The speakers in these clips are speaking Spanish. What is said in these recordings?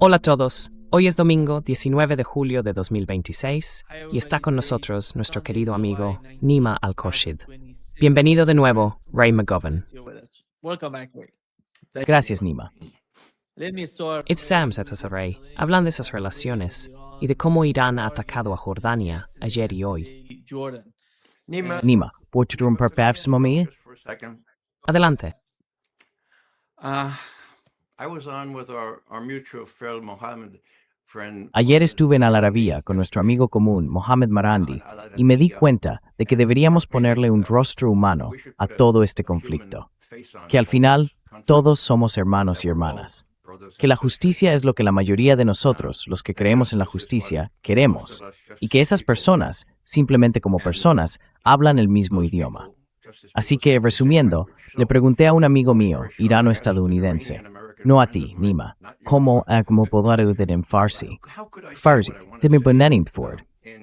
Hola a todos, hoy es domingo 19 de julio de 2026 y está con nosotros nuestro querido amigo Nima Al-Khoshid. Bienvenido de nuevo, Ray McGovern. Gracias, Nima. It's Sam, Ray. Hablan de esas relaciones y de cómo Irán ha atacado a Jordania ayer y hoy. Nima, ¿puedo interrumpir brevemente? Adelante. Ayer estuve en Al Arabiya con nuestro amigo común, Mohammed Marandi, y me di cuenta de que deberíamos ponerle un rostro humano a todo este conflicto. Que al final, todos somos hermanos y hermanas. Que la justicia es lo que la mayoría de nosotros, los que creemos en la justicia, queremos. Y que esas personas, simplemente como personas, hablan el mismo idioma. Así que, resumiendo, le pregunté a un amigo mío, irano-estadounidense, no a ti, Nima, ¿cómo puedo ayudar en Farsi? Farsi, dime bonanim Ford.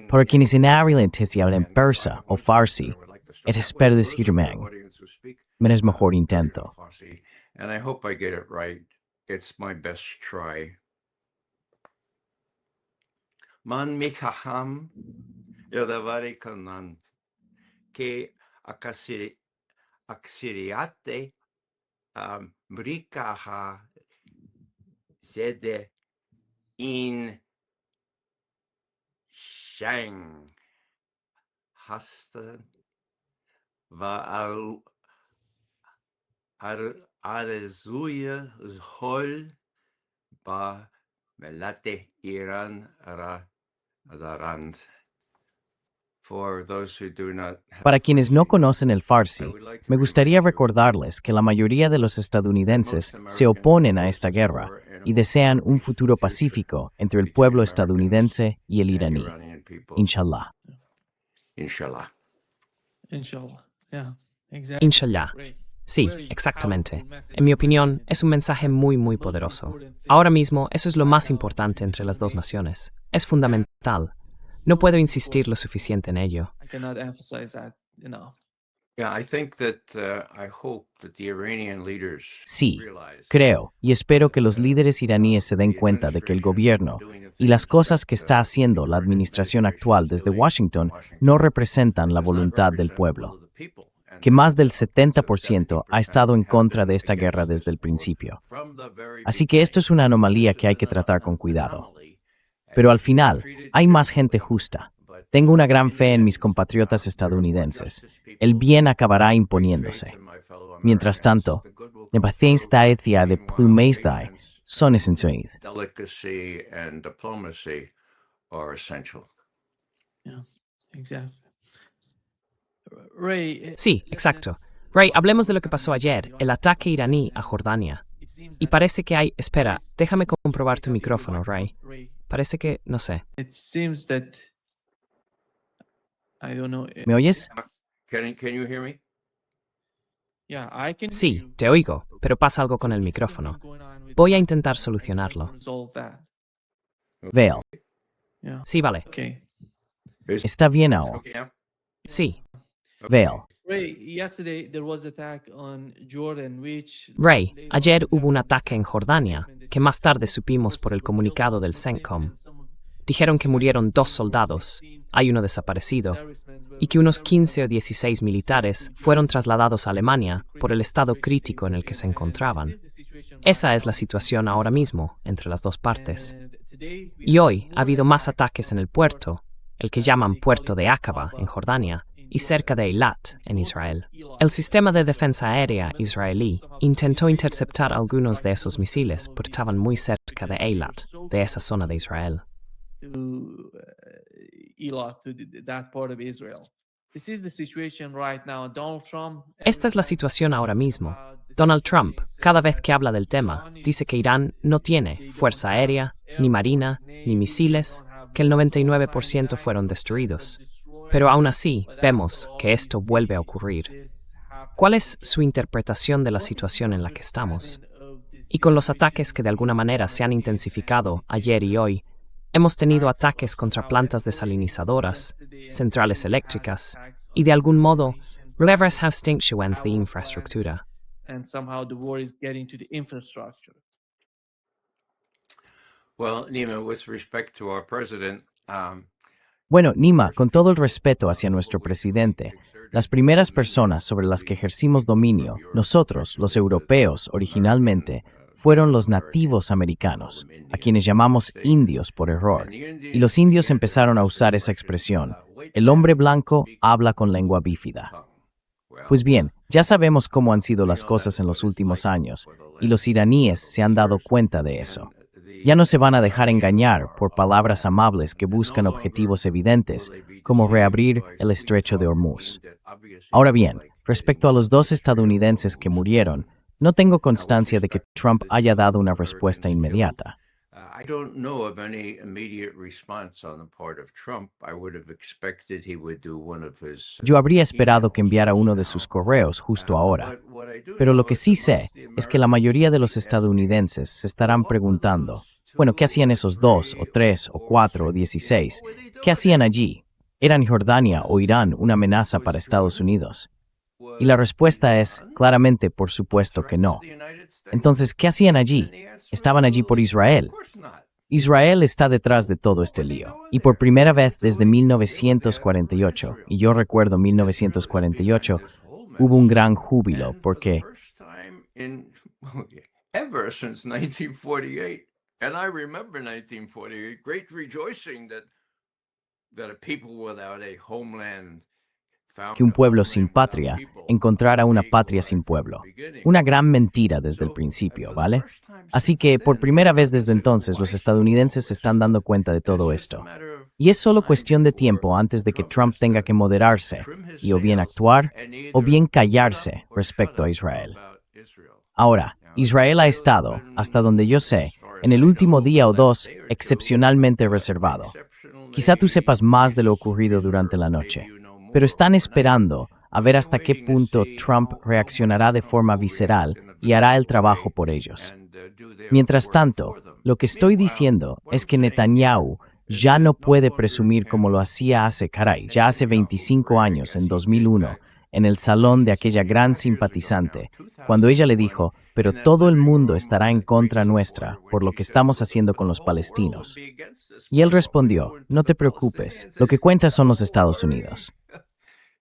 Para quienes inhablantes hablan persa o Farsi, espero decir menos mejor intento. And I hope I get it right. It's my best try. Man mikaham yodavari kanan ke aksiriate brikaha zede in shang hastan va arzuya zhol ba melate Iran radarand. For those who do not have Para quienes no conocen el Farsi, me gustaría recordarles que la mayoría de los estadounidenses se oponen a esta guerra y desean un futuro pacífico entre el pueblo estadounidense y el iraní. Inshallah. Inshallah. Inshallah. Yeah, exactly. Inshallah. Sí, exactamente. En mi opinión, es un mensaje muy poderoso. Ahora mismo, eso es lo más importante entre las dos naciones. Es fundamental. No puedo insistir lo suficiente en ello. I cannot emphasize that enough. Yeah, I think that I hope that the Iranian leaders Sí, realize creo y espero que los líderes iraníes se den cuenta de que el gobierno y las cosas que está haciendo la administración actual desde Washington no representan la voluntad del pueblo, que más del 70% ha estado en contra de esta guerra desde el principio. Así que esto es una anomalía que hay que tratar con cuidado. Pero al final, hay más gente justa. Tengo una gran fe en mis compatriotas estadounidenses. El bien acabará imponiéndose. Mientras tanto, la paciencia de plumaisdai son esenciales. delicacy and diplomacy are essential. Yeah, exactly. Ray. Sí, exacto. Ray, hablemos de lo que pasó ayer, el ataque iraní a Jordania. Y parece que hay... Espera, déjame comprobar tu micrófono, Ray. Parece que... no sé. It seems that I don't know. ¿Me oyes? Can you hear me? Yeah, I can. Sí, te oigo, pero pasa algo con el micrófono. Voy a intentar solucionarlo. Resolve that. Veo. Yeah. Sí, vale. Okay. Está bien ahora. Okay now? Sí. Veo. Ray, yesterday there was attack on Jordan, which. Ray, ayer hubo un ataque en Jordania, que más tarde supimos por el comunicado del CENTCOM. Dijeron que murieron 2 soldados, hay uno desaparecido, y que unos 15 o 16 militares fueron trasladados a Alemania por el estado crítico en el que se encontraban. Esa es la situación ahora mismo entre las dos partes. Y hoy ha habido más ataques en el puerto, el que llaman Puerto de Aqaba en Jordania, y cerca de Eilat, en Israel. El sistema de defensa aérea israelí intentó interceptar algunos de esos misiles porque estaban muy cerca de Eilat, de esa zona de Israel. To Eilat, to that part of Israel. This is the situation right now. Donald Trump. Esta es la situación ahora mismo. Donald Trump, cada vez que habla del tema, dice que Irán no tiene fuerza aérea, ni marina, ni misiles, que el 99% fueron destruidos. Pero aún así, vemos que esto vuelve a ocurrir. ¿Cuál es su interpretación de la situación en la que estamos? Y con los ataques que de alguna manera se han intensificado ayer y hoy, hemos tenido ataques contra plantas desalinizadoras, centrales eléctricas y de algún modo, levers have stinktuens de infraestructura. And somehow the war is getting to the infrastructure. Well, Nima, with respect to our president, Bueno, Nima, con todo el respeto hacia nuestro presidente, las primeras personas sobre las que ejercimos dominio, nosotros, los europeos, originalmente, fueron los nativos americanos, a quienes llamamos indios por error. Y los indios empezaron a usar esa expresión: el hombre blanco habla con lengua bífida. Pues bien, ya sabemos cómo han sido las cosas en los últimos años, y los iraníes se han dado cuenta de eso. Ya no se van a dejar engañar por palabras amables que buscan objetivos evidentes, como reabrir el estrecho de Hormuz. Ahora bien, respecto a los 2 estadounidenses que murieron, no tengo constancia de que Trump haya dado una respuesta inmediata. I don't know of any immediate response on the part of Trump. I would have expected he would do one of his. Yo habría esperado que enviara uno de sus correos justo ahora. Pero lo que sí sé es que la mayoría de los estadounidenses se estarán preguntando, bueno, ¿qué hacían esos 2, o 3, o 4, o 16? ¿Qué hacían allí? ¿Eran Jordania o Irán una amenaza para Estados Unidos? Y la respuesta es, claramente, por supuesto que no. Entonces, ¿qué hacían allí? Estaban allí por Israel. Israel está detrás de todo este lío. Y por primera vez desde 1948, y yo recuerdo 1948, hubo un gran júbilo porque Ever since 1948. And I remember 1948, great rejoicing that a people without a homeland que un pueblo sin patria encontrara una patria sin pueblo. Una gran mentira desde el principio, ¿vale? Así que, por primera vez desde entonces, los estadounidenses se están dando cuenta de todo esto. Y es solo cuestión de tiempo antes de que Trump tenga que moderarse y o bien actuar o bien callarse respecto a Israel. Ahora, Israel ha estado, hasta donde yo sé, en el último día o 2, excepcionalmente reservado. Quizá tú sepas más de lo ocurrido durante la noche, pero están esperando a ver hasta qué punto Trump reaccionará de forma visceral y hará el trabajo por ellos. Mientras tanto, lo que estoy diciendo es que Netanyahu ya no puede presumir como lo hacía ya hace 25 años, en 2001, en el salón de aquella gran simpatizante, cuando ella le dijo, pero todo el mundo estará en contra nuestra por lo que estamos haciendo con los palestinos. Y él respondió, no te preocupes, lo que cuenta son los Estados Unidos.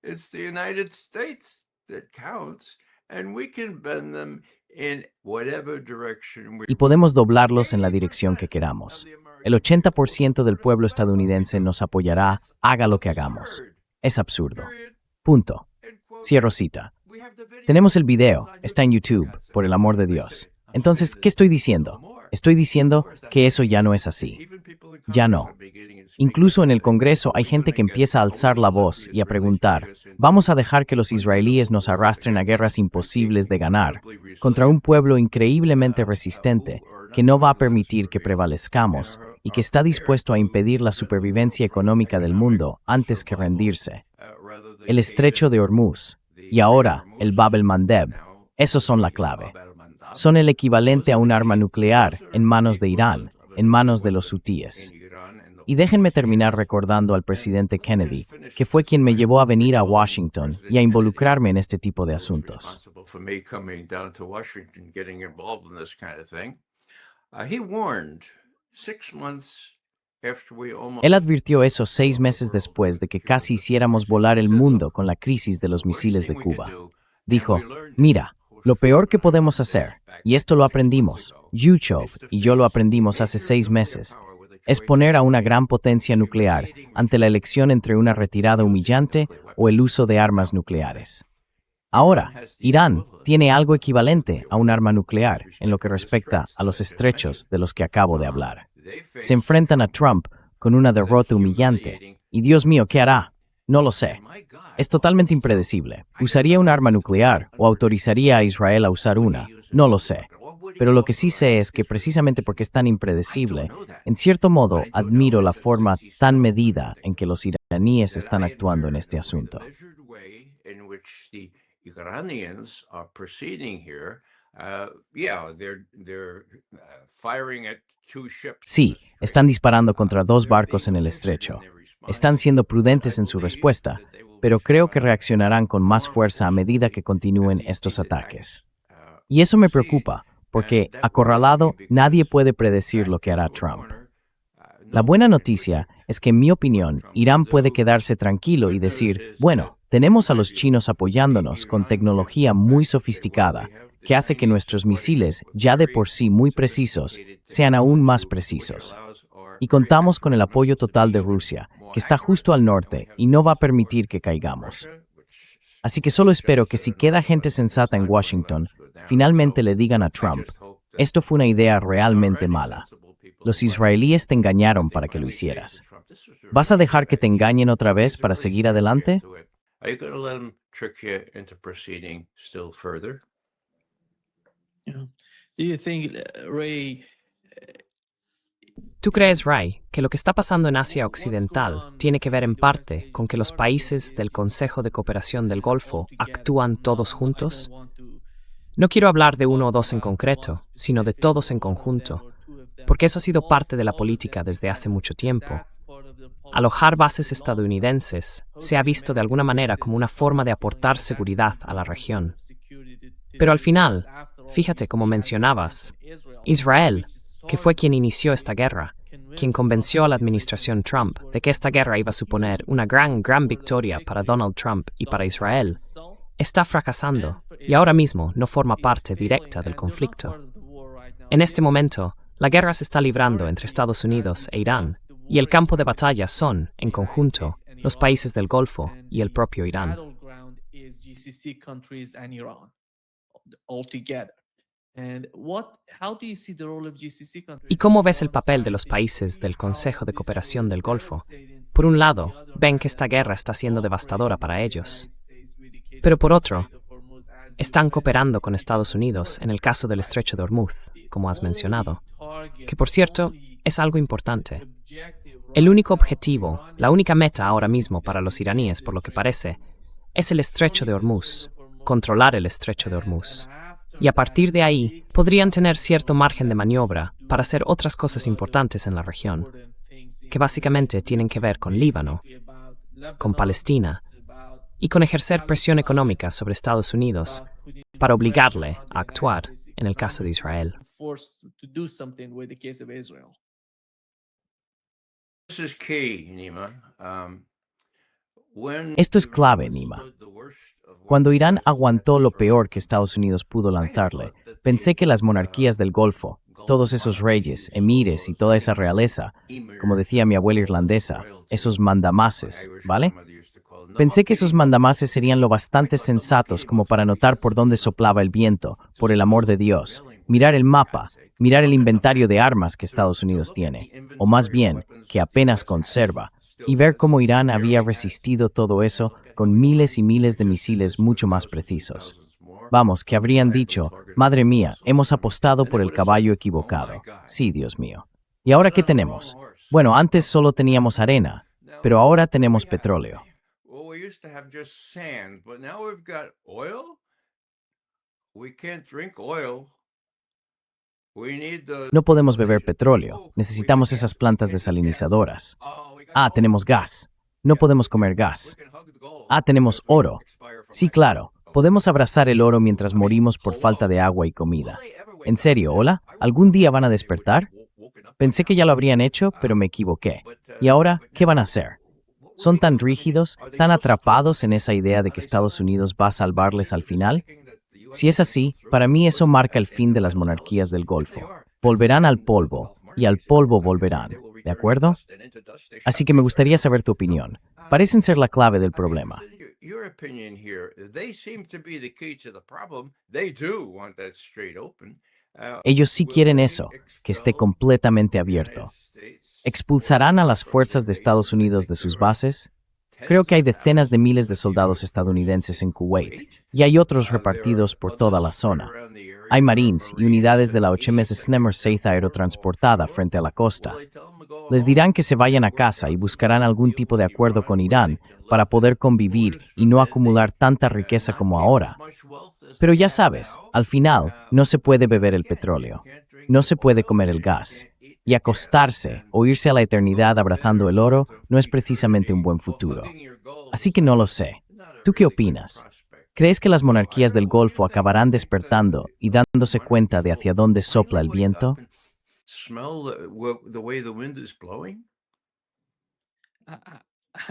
It's the United States that counts, and we can bend them in whatever direction we Y podemos doblarlos en la dirección que queramos. El 80% del pueblo estadounidense nos apoyará, haga lo que hagamos. Es absurdo. Punto. Cierro cita. Tenemos el video, está en YouTube, por el amor de Dios. Entonces, ¿qué estoy diciendo? Estoy diciendo que eso ya no es así. Ya no. Incluso en el Congreso hay gente que empieza a alzar la voz y a preguntar, ¿vamos a dejar que los israelíes nos arrastren a guerras imposibles de ganar contra un pueblo increíblemente resistente que no va a permitir que prevalezcamos y que está dispuesto a impedir la supervivencia económica del mundo antes que rendirse? El estrecho de Hormuz y ahora el Bab el-Mandeb, esos son la clave. Son el equivalente a un arma nuclear en manos de Irán, en manos de los hutíes. Y déjenme terminar recordando al presidente Kennedy, que fue quien me llevó a venir a Washington y a involucrarme en este tipo de asuntos. Él advirtió eso 6 meses después de que casi hiciéramos volar el mundo con la crisis de los misiles de Cuba. Dijo, mira, lo peor que podemos hacer, y esto lo aprendimos, Yuchov y yo lo aprendimos hace 6 meses, es poner a una gran potencia nuclear ante la elección entre una retirada humillante o el uso de armas nucleares. Ahora, Irán tiene algo equivalente a un arma nuclear en lo que respecta a los estrechos de los que acabo de hablar. Se enfrentan a Trump con una derrota humillante, y Dios mío, ¿qué hará? No lo sé. Es totalmente impredecible. ¿Usaría un arma nuclear o autorizaría a Israel a usar una? No lo sé. Pero lo que sí sé es que precisamente porque es tan impredecible, en cierto modo admiro la forma tan medida en que los iraníes están actuando en este asunto. Sí, están disparando contra 2 barcos en el estrecho. Están siendo prudentes en su respuesta, pero creo que reaccionarán con más fuerza a medida que continúen estos ataques. Y eso me preocupa, porque, acorralado, nadie puede predecir lo que hará Trump. La buena noticia es que, en mi opinión, Irán puede quedarse tranquilo y decir, bueno, tenemos a los chinos apoyándonos con tecnología muy sofisticada, que hace que nuestros misiles, ya de por sí muy precisos, sean aún más precisos. Y contamos con el apoyo total de Rusia, que está justo al norte y no va a permitir que caigamos. Así que solo espero que si queda gente sensata en Washington, finalmente le digan a Trump, esto fue una idea realmente mala. Los israelíes te engañaron para que lo hicieras. ¿Vas a dejar que te engañen otra vez para seguir adelante? Are you going to let them trick you into proceeding still further? Yeah. Do you think, Ray, ¿Tú crees, Ray, que lo que está pasando en Asia Occidental tiene que ver en parte con que los países del Consejo de Cooperación del Golfo actúan todos juntos? No quiero hablar de uno o dos en concreto, sino de todos en conjunto, porque eso ha sido parte de la política desde hace mucho tiempo. Alojar bases estadounidenses se ha visto de alguna manera como una forma de aportar seguridad a la región. Pero al final, fíjate como mencionabas, Israel, que fue quien inició esta guerra, quien convenció a la administración Trump de que esta guerra iba a suponer una gran victoria para Donald Trump y para Israel, está fracasando y ahora mismo no forma parte directa del conflicto. En este momento, la guerra se está librando entre Estados Unidos e Irán, y el campo de batalla son, en conjunto, los países del Golfo y el propio Irán. battleground is GCC countries and Iran altogether. How do you see the role of GCC countries? ¿Y cómo ves el papel de los países del Consejo de Cooperación del Golfo? Por un lado, ven que esta guerra está siendo devastadora para ellos. Pero por otro, están cooperando con Estados Unidos en el caso del Estrecho de Hormuz, como has mencionado, que por cierto, es algo importante. El único objetivo, la única meta ahora mismo para los iraníes, por lo que parece, es el Estrecho de Hormuz, controlar el Estrecho de Hormuz. Y a partir de ahí, podrían tener cierto margen de maniobra para hacer otras cosas importantes en la región, que básicamente tienen que ver con Líbano, con Palestina, y con ejercer presión económica sobre Estados Unidos para obligarle a actuar en el caso de Israel. This is key, Nima. Esto es clave, Nima. Cuando Irán aguantó lo peor que Estados Unidos pudo lanzarle, pensé que las monarquías del Golfo, todos esos reyes, emires y toda esa realeza, como decía mi abuela irlandesa, esos mandamases, ¿vale? Pensé que esos mandamases serían lo bastante sensatos como para notar por dónde soplaba el viento, por el amor de Dios, mirar el mapa, mirar el inventario de armas que Estados Unidos tiene, o más bien, que apenas conserva, y ver cómo Irán había resistido todo eso con miles y miles de misiles mucho más precisos. Vamos, que habrían dicho, madre mía, hemos apostado por el caballo equivocado. Sí, Dios mío. ¿Y ahora qué tenemos? Bueno, antes solo teníamos arena, pero ahora tenemos petróleo. Well, we used to have just sand, but now we've got oil. We can't drink oil. We need the... No podemos beber petróleo, necesitamos esas plantas desalinizadoras. Ah, tenemos gas. No podemos comer gas. Ah, tenemos oro. Sí, claro, podemos abrazar el oro mientras morimos por falta de agua y comida. ¿En serio, hola? ¿Algún día van a despertar? Pensé que ya lo habrían hecho, pero me equivoqué. ¿Y ahora qué van a hacer? ¿Son tan rígidos, tan atrapados en esa idea de que Estados Unidos va a salvarles al final? Si es así, para mí eso marca el fin de las monarquías del Golfo. Volverán al polvo, y al polvo volverán, ¿de acuerdo? Así que me gustaría saber tu opinión. Parecen ser la clave del problema. Your opinion here, they seem to be the key to the problem. They do want that strait open. Ellos sí quieren eso, que esté completamente abierto. ¿Expulsarán a las fuerzas de Estados Unidos de sus bases? Creo que hay decenas de miles de soldados estadounidenses en Kuwait, y hay otros repartidos por toda la zona. Hay Marines y unidades de la HMS Snemmer Seiza aerotransportada frente a la costa. Les dirán que se vayan a casa y buscarán algún tipo de acuerdo con Irán para poder convivir y no acumular tanta riqueza como ahora. Pero ya sabes, al final no se puede beber el petróleo, no se puede comer el gas. Y acostarse o irse a la eternidad abrazando el oro no es precisamente un buen futuro. Así que no lo sé. ¿Tú qué opinas? ¿Crees que las monarquías del Golfo acabarán despertando y dándose cuenta de hacia dónde sopla el viento? Smell the way the wind is blowing? A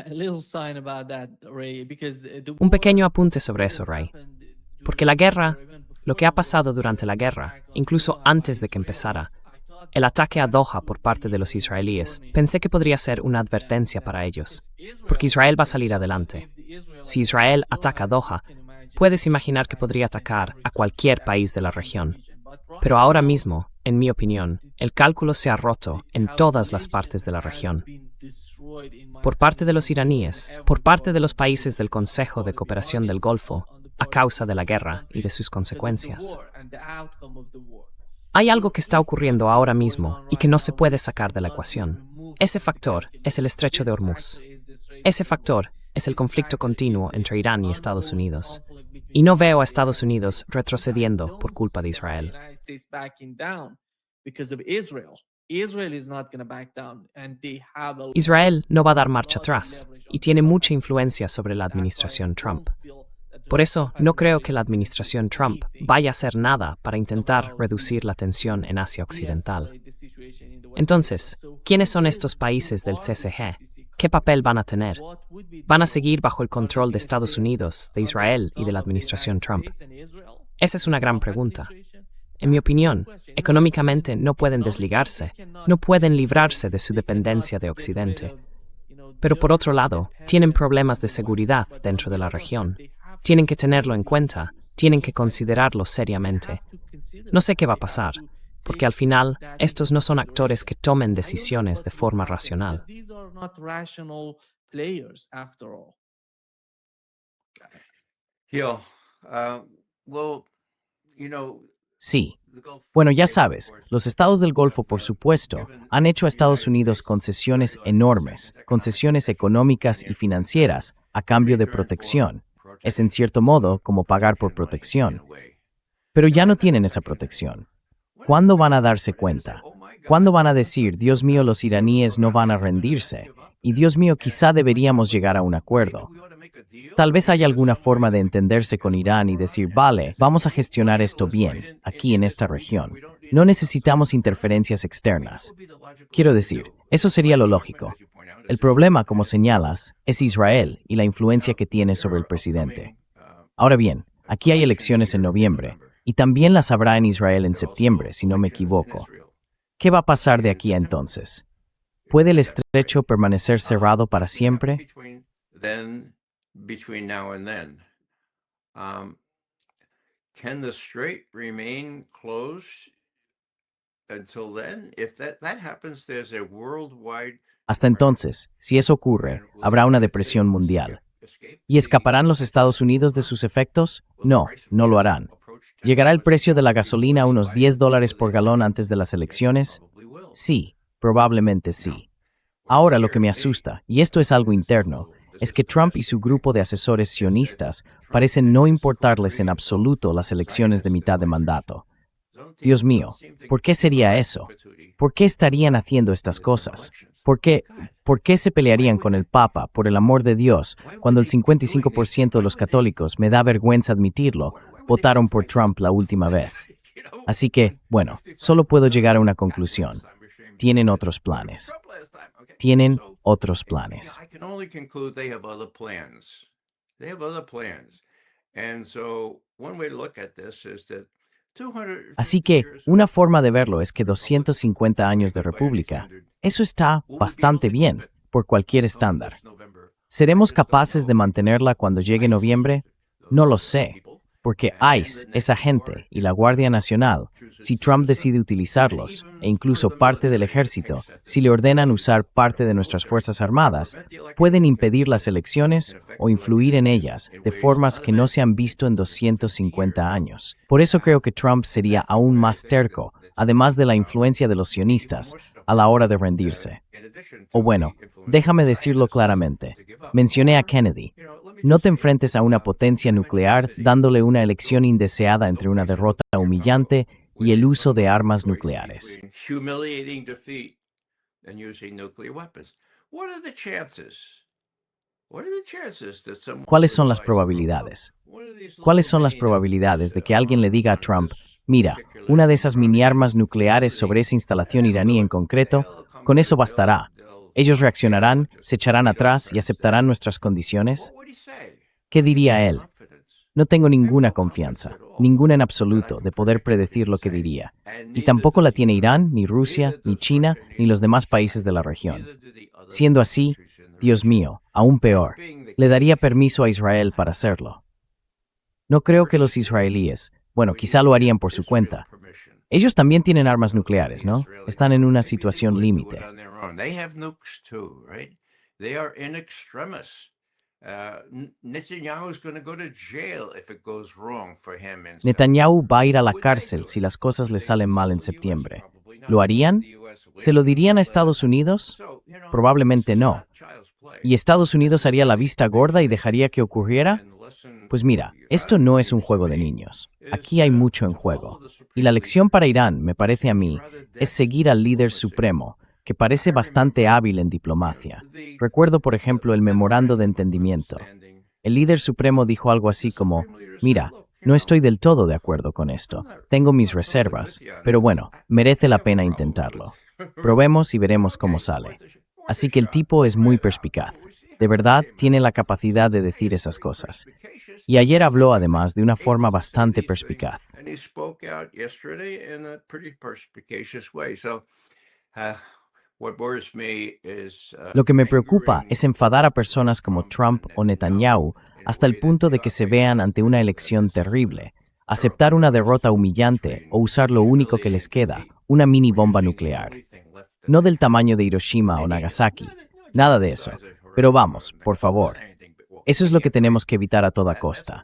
a little sign about that, Ray, because the Un war pequeño apunte sobre that eso, has Ray. happened Porque during la the war, guerra, even lo before que ha the war, pasado durante la guerra, attack on incluso Doha by antes de que Israel, empezara, I thought el ataque a that Doha could por parte de los be a israelíes, warning pensé que podría ser to una them advertencia that para ellos, if porque Israel Israel va a doesn't salir build, adelante. if the Israelites Si Israel don't build ataca that, you Doha, can imagine puedes they imaginar que attack podría each and atacar every a cualquier country país de la in the región. region. But right Pero ahora now, mismo, en mi opinión, el cálculo se ha roto the en todas las partes de la calculation has región. been destroyed, in my Por parte de opinion, los on each and iraníes, every por parte de part los of the países del on the Consejo part de of the Cooperación del Iranians, Golfo, on the a part of causa the de la Islamic guerra y de countries, sus because of the consecuencias. war and the outcome of the war. Hay algo So que está if ocurriendo something ahora is going mismo on y que right no se now puede which sacar de la cannot be ecuación. removed Ese from the factor es el calculation, estrecho de this Hormuz. factor is the Strait Ese of Hormuz. factor es el This conflicto factor is continuo the entre Irán y Estados ongoing Unidos. conflict between Y no Iran veo a and the Estados United Unidos States. I retrocediendo por don't culpa de see the Israel. United States backing down because of Israel. Israel is not going to back down, and they have a Israel no va a dar lot marcha of atrás leverage y on tiene Trump mucha administration. influencia sobre la That's why I administración don't Trump. feel that the Por eso, Trump no creo que la administration will do administración Trump anything vaya a hacer nada para intentar somehow reducir la to tensión en Asia Occidental. de-escalate the situation in the West region. Entonces, So ¿quiénes who son is, estos who países del are the CCG? CCC ¿Qué papel countries? van a tener? What would be ¿Van a their seguir role? bajo el Are they control de gonna Estados stay Unidos, de under the Israel y de thumb la of the United administración Trump? States and Israel Esa es in una the gran Trump pregunta. administration? En mi That's a good opinión, question. In my económicamente opinion, no pueden economically, desligarse, no pueden librarse de su they cannot dependencia de get rid Occidente. of, Pero por their otro lado, tienen dependence problemas on de the West. seguridad But on dentro de the la other hand, región. they have Tienen que tenerlo en security cuenta, issues tienen que inside the country. considerarlo They seriamente. have to consider No sé that. qué va a They have pasar, to porque take al final, that into estos no son actores consideration. que tomen I don't know decisiones what de will forma happen, because racional. these are not rational players after all. Yeah. Well, you know, Sí. the Gulf Bueno, ya states, of sabes, course, los estados del Golfo, por supuesto, given han hecho a the Estados United Unidos States concesiones very large enormes, concessions, economic concesiones concessions, económicas in y financieras a in cambio de return for protección. Es en protection. cierto modo como pagar por Protection money, in protección. a way. Pero Now, ya no then the tienen esa question is, protección. when ¿Cuándo are van a they darse gonna say, cuenta? "Oh my God, ¿Cuándo van a decir, Dios mío, los iraníes no van a rendirse? Y Dios mío, quizá deberíamos llegar a un acuerdo. maybe we ought to make a deal"? Tal vez haya Maybe there's alguna some way forma de we can entenderse con Irán y negotiate decir, and vale, this vamos a is gestionar logical, esto it's right bien, aquí en this esta region. región. We don't need No any necesitamos outside interferencias I mean, that externas. would be the logical Quiero thing to decir, do. eso sería lo lógico. As you point out, El is problema, Israel. como señalas, es Israel y la influencia que tiene There sobre el are presidente. upcoming, Ahora bien, aquí hay elecciones en here in noviembre, November. y también las habrá en Israel en There are also septiembre, si no me elections in equivoco. Israel ¿Qué va a pasar de in aquí a September. entonces? ¿Puede el That's right. estrecho permanecer cerrado para Yeah, siempre? between now and then. Can the strait remain closed until then? If that happens, there's a worldwide Hasta entonces, si eso ocurre, habrá una depresión mundial. ¿Y escaparán los Estados Unidos de sus efectos? No, no lo harán. ¿Llegará el precio de la gasolina a unos $10 por galón antes de las elecciones? Sí, probablemente sí. Ahora lo que me asusta, y esto es algo interno, es que Trump y su grupo de asesores sionistas parecen no importarles en absoluto las elecciones de mitad de mandato. Dios mío, ¿por qué sería eso? ¿Por qué estarían haciendo estas cosas? ¿Por qué se pelearían con el Papa, por el amor de Dios, cuando el 55% de los católicos, me da vergüenza admitirlo, votaron por Trump la última vez? Así que, bueno, solo puedo llegar a una conclusión. Tienen otros planes. Tienen otros planes. I can only conclude they have other plans. They have other plans. And so one way to look at this is that 250 Así que, years of una forma de verlo es que 250 años de república, eso está bastante bien, por cualquier estándar. ¿Seremos capaces de mantenerla cuando llegue noviembre? No lo sé, porque ICE, esa gente, y la Guardia Nacional, si Trump decide utilizarlos, e incluso parte del ejército, si le ordenan usar parte de nuestras Fuerzas Armadas, pueden impedir las elecciones o influir en ellas de formas que no se han visto en 250 años. Por eso creo que Trump sería aún más terco, además de la influencia de los sionistas, a la hora de rendirse. O bueno, déjame decirlo claramente. Mencioné a Kennedy. No te enfrentes a una potencia nuclear dándole una elección indeseada entre una derrota humillante y el uso de armas nucleares. Humiliating defeat and using nuclear weapons. What are the chances ¿Cuáles son las probabilidades? ¿Cuáles son las probabilidades de que alguien le diga a Trump, mira, una de esas mini armas nucleares sobre esa instalación iraní en concreto, con eso bastará? ¿Ellos reaccionarán, se echarán atrás y aceptarán nuestras condiciones? ¿Qué diría él? No tengo ninguna confianza, ninguna en absoluto, de poder predecir lo que diría. Y tampoco la tiene Irán, ni Rusia, ni China, ni los demás países de la región. Siendo así, Dios mío, aún peor, le daría permiso a Israel para hacerlo. No creo que los israelíes, bueno, quizá lo harían por su cuenta. Ellos también tienen armas nucleares, ¿no? Están en una situación límite. Netanyahu va a ir a la cárcel si las cosas le salen mal en septiembre. ¿Lo harían? ¿Se lo dirían a Estados Unidos? Probablemente no. ¿Y Estados Unidos haría la vista gorda y dejaría que ocurriera? Pues mira, esto no es un juego de niños. Aquí hay mucho en juego. Y la lección para Irán, me parece a mí, es seguir al líder supremo, que parece bastante hábil en diplomacia. Recuerdo, por ejemplo, el memorando de entendimiento. El líder supremo dijo algo así como, mira, no estoy del todo de acuerdo con esto. Tengo mis reservas, pero bueno, merece la pena intentarlo. Probemos y veremos cómo sale. Así que el tipo es muy perspicaz. De verdad, tiene la capacidad de decir esas cosas. Y ayer habló además de una forma bastante perspicaz. Lo que me preocupa es enfadar a personas como Trump o Netanyahu hasta el punto de que se vean ante una elección terrible, aceptar una derrota humillante o usar lo único que les queda, una mini bomba nuclear. No del tamaño de Hiroshima o Nagasaki, nada de eso. Pero vamos, por favor. Eso es lo que tenemos que evitar a toda costa.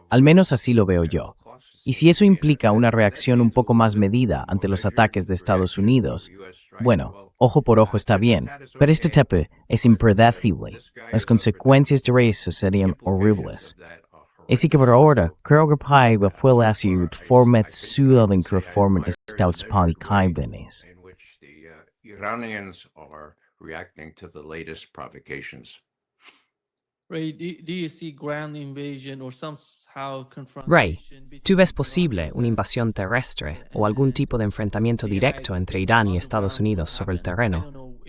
Al menos así lo veo yo. Y si eso implica una reacción un poco más medida ante los ataques de Estados Unidos, bueno, ojo por ojo está bien, pero este tipo es impredecible. Las consecuencias de eso serían horribles. Así que por ahora, creo que fue la ciudad forma ciudadana que forman Estados Unidos. Reacting to the latest provocations. Ray, do you see ground invasion or somehow Ray, confrontation ¿tú ves between posible Iran una invasión terrestre o algún tipo de enfrentamiento directo entre Irán y Estados Unidos sobre el terreno?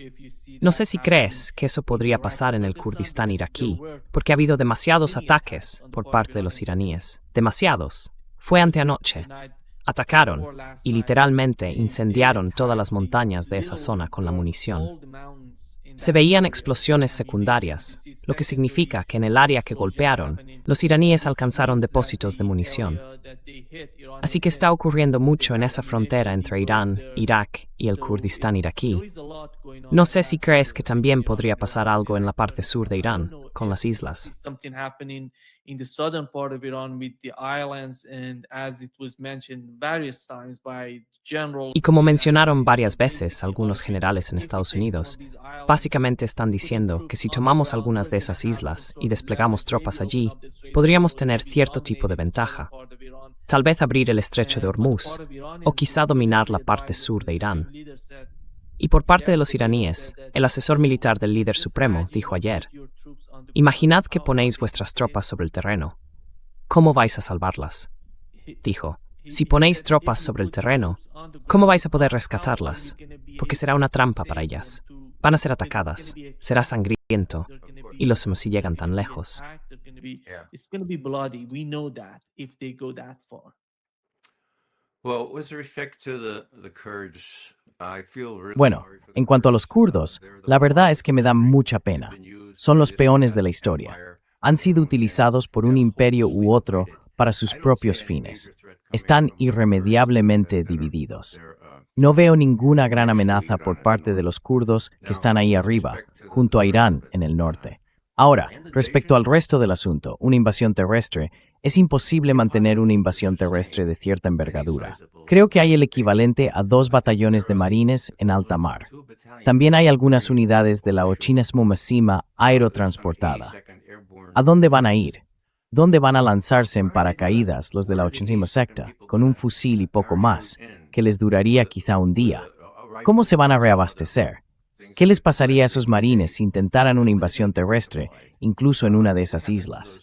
No sé si crees que eso podría pasar en el Kurdistán iraquí, porque ha habido demasiados ataques por parte de los iraníes. Demasiados. Fue anteanoche. Atacaron y literalmente incendiaron todas las montañas de esa zona con la munición. Se veían explosiones secundarias, lo que significa que en el área que golpearon, los iraníes alcanzaron depósitos de munición. Así que está ocurriendo mucho en esa frontera entre Irán, Irak y el Kurdistán iraquí. No sé si crees que también podría pasar algo en la parte sur de Irán, con las islas. In the southern part of Iran with the islands, and as it was mentioned various times by generals. Y como mencionaron varias veces algunos generales en Estados Unidos, básicamente están diciendo que si tomamos algunas de esas islas y desplegamos tropas allí, podríamos tener cierto tipo de ventaja. Tal vez abrir el estrecho de Hormuz, o quizá dominar la parte sur de Irán. Y por parte de los iraníes, el asesor militar del líder supremo dijo ayer, imaginad que ponéis vuestras tropas sobre el terreno. ¿Cómo vais a salvarlas? Dijo, si ponéis tropas sobre el terreno, ¿cómo vais a poder rescatarlas? Porque será una trampa para ellas. Van a ser atacadas, será sangriento, y lo sabemos si llegan tan lejos. Bueno, en cuanto a los kurdos, la verdad es que me da mucha pena. Son los peones de la historia. Han sido utilizados por un imperio u otro para sus propios fines. Están irremediablemente divididos. No veo ninguna gran amenaza por parte de los kurdos que están ahí arriba, junto a Irán en el norte. Ahora, respecto al resto del asunto, una invasión terrestre, es imposible mantener una invasión terrestre de cierta envergadura. Creo que hay el equivalente a 2 batallones de marines en alta mar. También hay algunas unidades de la 82ª aerotransportada. ¿A dónde van a ir? ¿Dónde van a lanzarse en paracaídas los de la 82ª, con un fusil y poco más, que les duraría quizá un día? ¿Cómo se van a reabastecer? ¿Qué les pasaría a esos marines si intentaran una invasión terrestre, incluso en una de esas islas?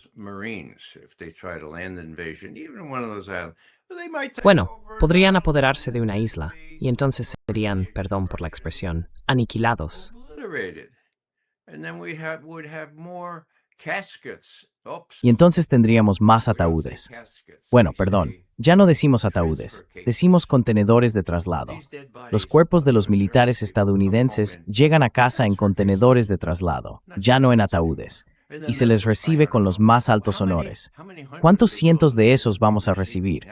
Bueno, podrían apoderarse de una isla, y entonces serían, perdón por la expresión, aniquilados. Y entonces tendríamos más ataúdes. Bueno, perdón, ya no decimos ataúdes, decimos contenedores de traslado. Los cuerpos de los militares estadounidenses llegan a casa en contenedores de traslado, ya no en ataúdes, y se les recibe con los más altos honores. ¿Cuántos cientos de esos vamos a recibir?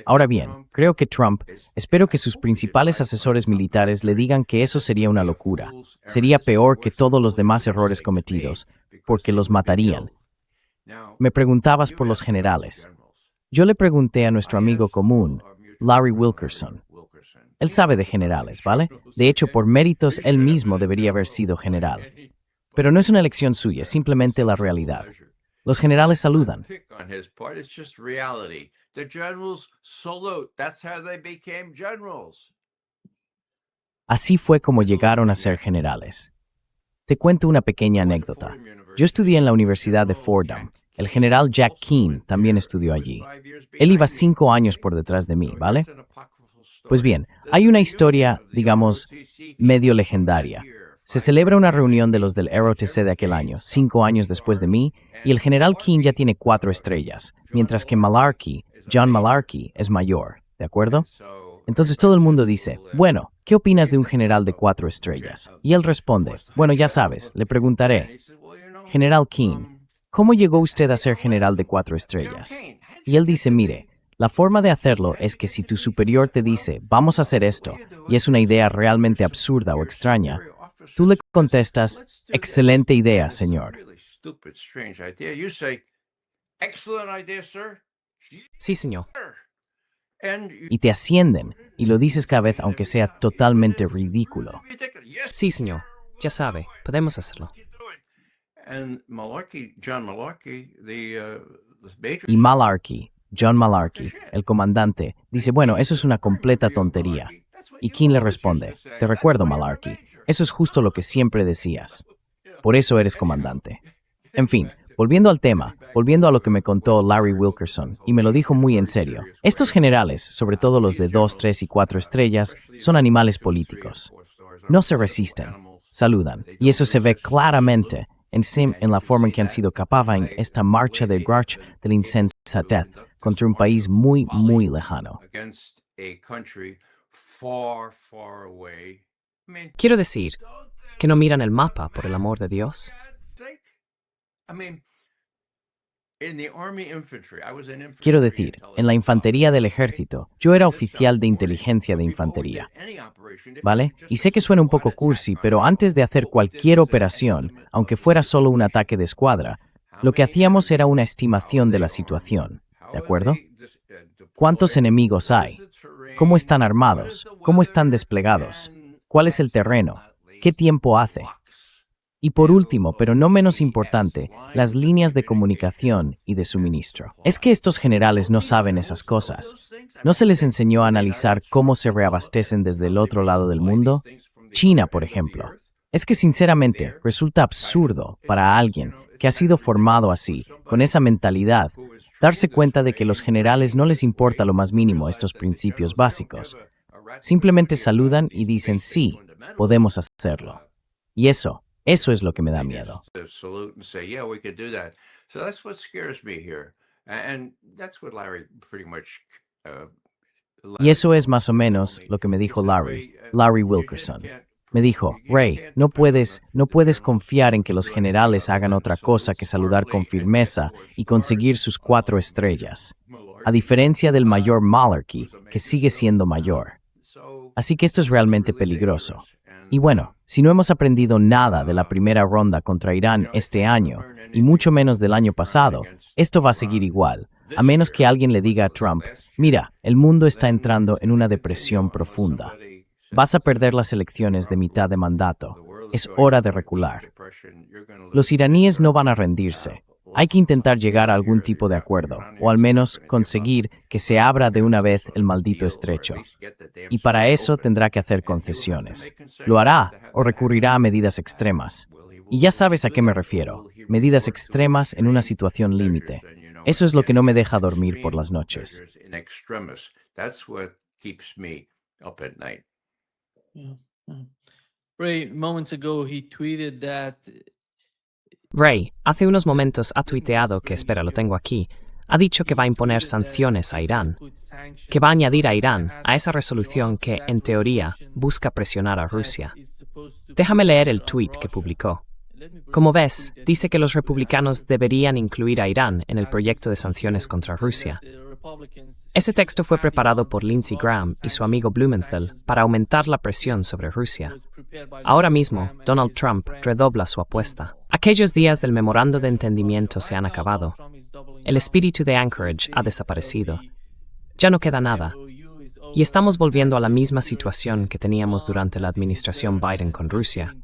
Ahora bien, creo que Trump, espero que sus principales asesores militares le digan que eso sería una locura. Sería peor que todos los demás errores cometidos, porque los matarían. Me preguntabas por los generales. Yo le pregunté a nuestro amigo común, Larry Wilkerson. Él sabe de generales, ¿vale? De hecho, por méritos, él mismo debería haber sido general. Pero no es una elección suya, es simplemente la realidad. Los generales saludan. Así fue como llegaron a ser generales. Te cuento una pequeña anécdota. Yo estudié en la Universidad de Fordham. El general Jack Keane también estudió allí. Él iba 5 años por detrás de mí, ¿vale? Pues bien, hay una historia, digamos, medio legendaria. Se celebra una reunión de los del ROTC de aquel año, 5 años después de mí, y el general Keane ya tiene 4 estrellas, mientras que John Malarkey, es mayor, ¿de acuerdo? Entonces todo el mundo dice, bueno, ¿qué opinas de un general de 4 estrellas? Y él responde, bueno, ya sabes, le preguntaré, General Keane, ¿cómo llegó usted a ser general de 4 estrellas? Y él dice, mire, la forma de hacerlo es que si tu superior te dice, vamos a hacer esto, y es una idea realmente absurda o extraña, tú le contestas, excelente idea, señor. Sí, señor. Y te ascienden, y lo dices cada vez aunque sea totalmente ridículo. Sí, señor. Ya sabe, podemos hacerlo. Y John Malarkey, el comandante, dice, bueno, eso es una completa tontería. Y Keane le responde, te recuerdo, Malarkey, eso es justo lo que siempre decías. Por eso eres comandante. En fin, volviendo al tema, volviendo a lo que me contó Larry Wilkerson, y me lo dijo muy en serio, estos generales, sobre todo los de 2, 3 y 4 estrellas, son animales políticos. No se resisten, saludan, y eso se ve claramente en la forma en que han sido capaces en esta marcha de Grudge de la insensatez contra un país muy, muy lejano. Quiero decir, que no miran el mapa, por el amor de Dios. Quiero decir, en la infantería del ejército, yo era oficial de inteligencia de infantería, ¿vale? Y sé que suena un poco cursi, pero antes de hacer cualquier operación, aunque fuera solo un ataque de escuadra, lo que hacíamos era una estimación de la situación, ¿de acuerdo? ¿Cuántos enemigos hay? ¿Cómo están armados? ¿Cómo están desplegados? ¿Cuál es el terreno? ¿Qué tiempo hace? Y por último, pero no menos importante, las líneas de comunicación y de suministro. Es que estos generales no saben esas cosas. ¿No se les enseñó a analizar cómo se reabastecen desde el otro lado del mundo? China, por ejemplo. Es que sinceramente resulta absurdo para alguien que ha sido formado así, con esa mentalidad, darse cuenta de que los generales no les importa lo más mínimo estos principios básicos. Simplemente saludan y dicen sí, podemos hacerlo. Y eso es lo que me da miedo. Y eso es más o menos lo que me dijo Larry Wilkerson. Me dijo, Ray, no puedes confiar en que los generales hagan otra cosa que saludar con firmeza y conseguir sus 4 estrellas, a diferencia del mayor Malarkey, que sigue siendo mayor. Así que esto es realmente peligroso. Y bueno, si no hemos aprendido nada de la primera ronda contra Irán este año, y mucho menos del año pasado, esto va a seguir igual, a menos que alguien le diga a Trump, mira, el mundo está entrando en una depresión profunda. Vas a perder las elecciones de mitad de mandato. Es hora de recular. Los iraníes no van a rendirse. Hay que intentar llegar a algún tipo de acuerdo, o al menos conseguir que se abra de una vez el maldito estrecho. Y para eso tendrá que hacer concesiones. Lo hará, o recurrirá a medidas extremas. Y ya sabes a qué me refiero, medidas extremas en una situación límite. Eso es lo que no me deja dormir por las noches. That's what keeps me up at night. Yeah, yeah. Ray, moments ago, he tweeted that Ray, hace unos momentos ha tuiteado que, espera, lo tengo aquí, ha dicho que va a imponer sanciones a Irán, que va a añadir a Irán a esa resolución que, en teoría, busca presionar a Rusia. Déjame leer el tuit que publicó. Como ves, dice que los republicanos deberían incluir a Irán en el proyecto de sanciones contra Rusia. Ese texto fue preparado por Lindsey Graham y su amigo Blumenthal para aumentar la presión sobre Rusia. Ahora mismo, Donald Trump redobla su apuesta. Aquellos días del memorando de entendimiento se han acabado. El espíritu de Anchorage ha desaparecido. Ya no queda nada. Y estamos volviendo a la misma situación que teníamos durante la administración Biden con Rusia.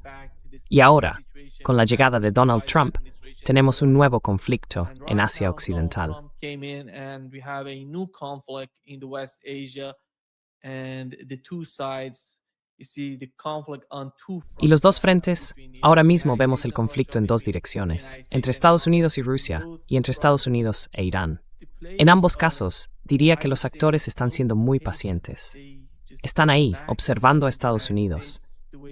Y ahora, con la llegada de Donald Trump, tenemos un nuevo conflicto en Asia Occidental. Y los dos frentes, ahora mismo vemos el conflicto en dos direcciones, entre Estados Unidos y Rusia, y entre Estados Unidos e Irán. En ambos casos, diría que los actores están siendo muy pacientes. Están ahí, observando a Estados Unidos.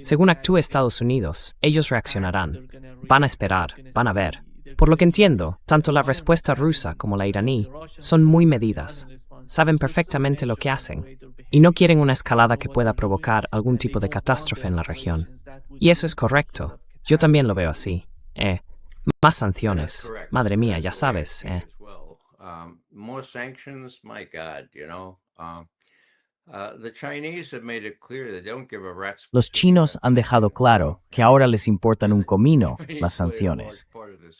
Según actúe Estados Unidos, ellos reaccionarán. Van a esperar, van a ver. Por lo que entiendo, tanto la respuesta rusa como la iraní son muy medidas. Saben perfectamente lo que hacen y no quieren una escalada que pueda provocar algún tipo de catástrofe en la región. Y eso es correcto. Yo también lo veo así. Más sanciones. Madre mía, ya sabes. More sanctions, my God, you know. The Chinese have made it clear that they don't give a rat's. Los chinos han dejado claro que ahora les importan un comino las sanciones.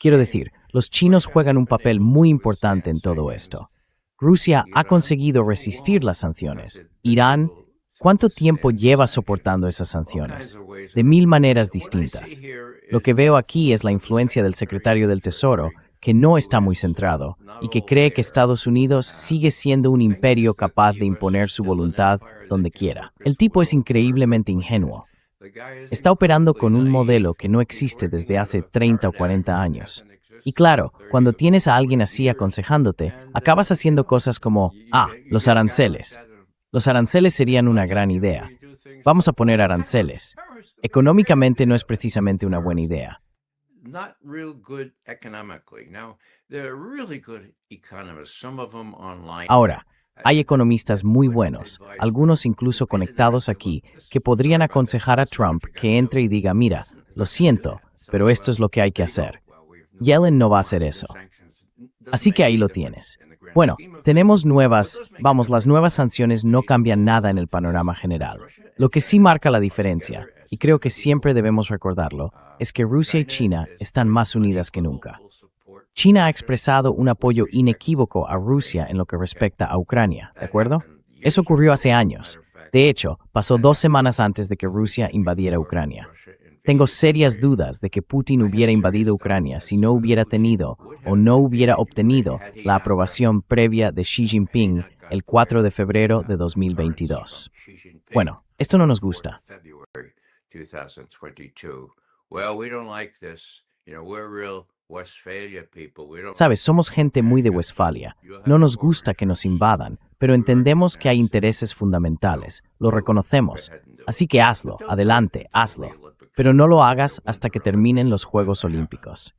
Quiero decir, los chinos juegan un papel muy importante en todo esto. Rusia ha conseguido resistir las sanciones. Irán, ¿cuánto tiempo lleva soportando esas sanciones? De 1000 maneras distintas. Lo que veo aquí es la influencia del secretario del Tesoro, que no está muy centrado y que cree que Estados Unidos sigue siendo un imperio capaz de imponer su voluntad donde quiera. El tipo es increíblemente ingenuo. Está operando con un modelo que no existe desde hace 30 o 40 años. Y claro, cuando tienes a alguien así aconsejándote, acabas haciendo cosas como, los aranceles. Los aranceles serían una gran idea. Vamos a poner aranceles. Económicamente no es precisamente una buena idea. Not real good economically. Now, they're really good economists, some of them online. Ahora, hay economistas muy buenos, algunos incluso conectados aquí, que podrían aconsejar a Trump que entre y diga, mira, lo siento, pero esto es lo que hay que hacer. Yellen no va a hacer eso. Así que ahí lo tienes. Bueno, tenemos las nuevas sanciones no cambian nada en el panorama general. Lo que sí marca la diferencia, y creo que siempre debemos recordarlo, es que Rusia y China están más unidas que nunca. China ha expresado un apoyo inequívoco a Rusia en lo que respecta a Ucrania, ¿de acuerdo? Eso ocurrió hace años. De hecho, pasó 2 semanas antes de que Rusia invadiera Ucrania. Tengo serias dudas de que Putin hubiera invadido Ucrania si no hubiera tenido o no hubiera obtenido la aprobación previa de Xi Jinping el 4 de febrero de 2022. Bueno, esto no nos gusta. Sabes, somos gente muy de Westfalia. No nos gusta que nos invadan, pero entendemos que hay intereses fundamentales. Lo reconocemos. Así que hazlo, adelante, hazlo. Pero no lo hagas hasta que terminen los Juegos Olímpicos.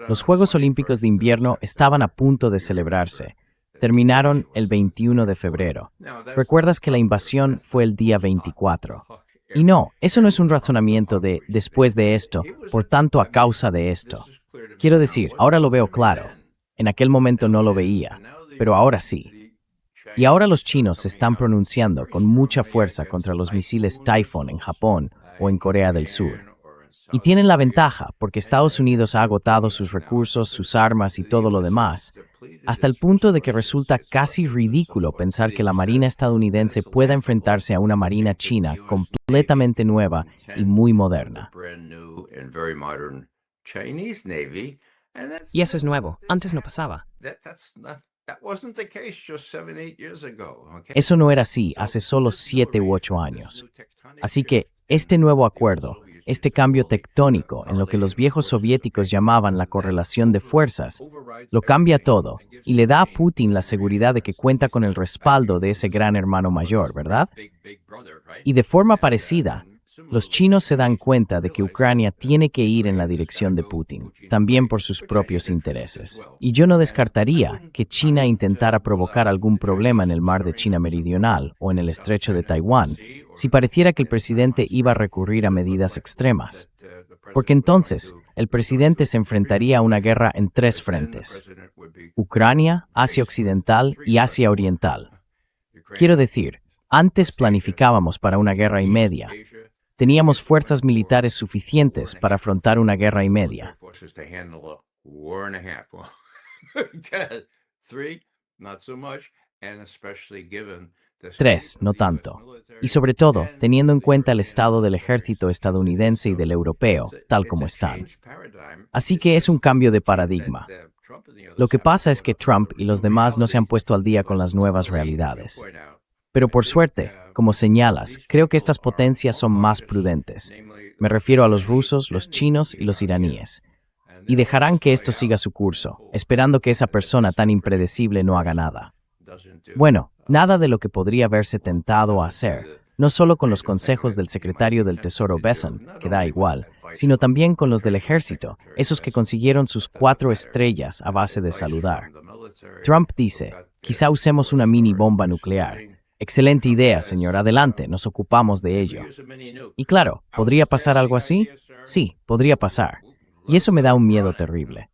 Los Juegos Olímpicos de invierno estaban a punto de celebrarse. Terminaron el 21 de febrero. ¿Recuerdas que la invasión fue el día 24? Y no, eso no es un razonamiento de después de esto, por tanto a causa de esto. Quiero decir, ahora lo veo claro. En aquel momento no lo veía, pero ahora sí. Y ahora los chinos se están pronunciando con mucha fuerza contra los misiles Typhoon en Japón o en Corea del Sur. Y tienen la ventaja porque Estados Unidos ha agotado sus recursos, sus armas y todo lo demás, hasta el punto de que resulta casi ridículo pensar que la Marina estadounidense pueda enfrentarse a una Marina china completamente nueva y muy moderna. Y eso es nuevo, antes no pasaba. Eso no era así hace solo 7 u 8 años. Así que este nuevo acuerdo, este cambio tectónico en lo que los viejos soviéticos llamaban la correlación de fuerzas, lo cambia todo y le da a Putin la seguridad de que cuenta con el respaldo de ese gran hermano mayor, ¿verdad? Y de forma parecida, los chinos se dan cuenta de que Ucrania tiene que ir en la dirección de Putin, también por sus propios intereses. Y yo no descartaría que China intentara provocar algún problema en el mar de China Meridional o en el estrecho de Taiwán, si pareciera que el presidente iba a recurrir a medidas extremas. Porque entonces, el presidente se enfrentaría a una guerra en 3 frentes: Ucrania, Asia Occidental y Asia Oriental. Quiero decir, antes planificábamos para una guerra y media. Teníamos fuerzas militares suficientes para afrontar una guerra y media. 3, no tanto. Y sobre todo, teniendo en cuenta el estado del ejército estadounidense y del europeo, tal como están. Así que es un cambio de paradigma. Lo que pasa es que Trump y los demás no se han puesto al día con las nuevas realidades. Pero por suerte, como señalas, creo que estas potencias son más prudentes. Me refiero a los rusos, los chinos y los iraníes. Y dejarán que esto siga su curso, esperando que esa persona tan impredecible no haga nada. Bueno, nada de lo que podría haberse tentado a hacer, no solo con los consejos del secretario del Tesoro Bessent, que da igual, sino también con los del ejército, esos que consiguieron sus 4 estrellas a base de saludar. Trump dice, quizá usemos una mini bomba nuclear. Excelente idea, señor. Adelante, nos ocupamos de ello. Y claro, ¿podría pasar algo así? Sí, podría pasar. Y eso me da un miedo terrible.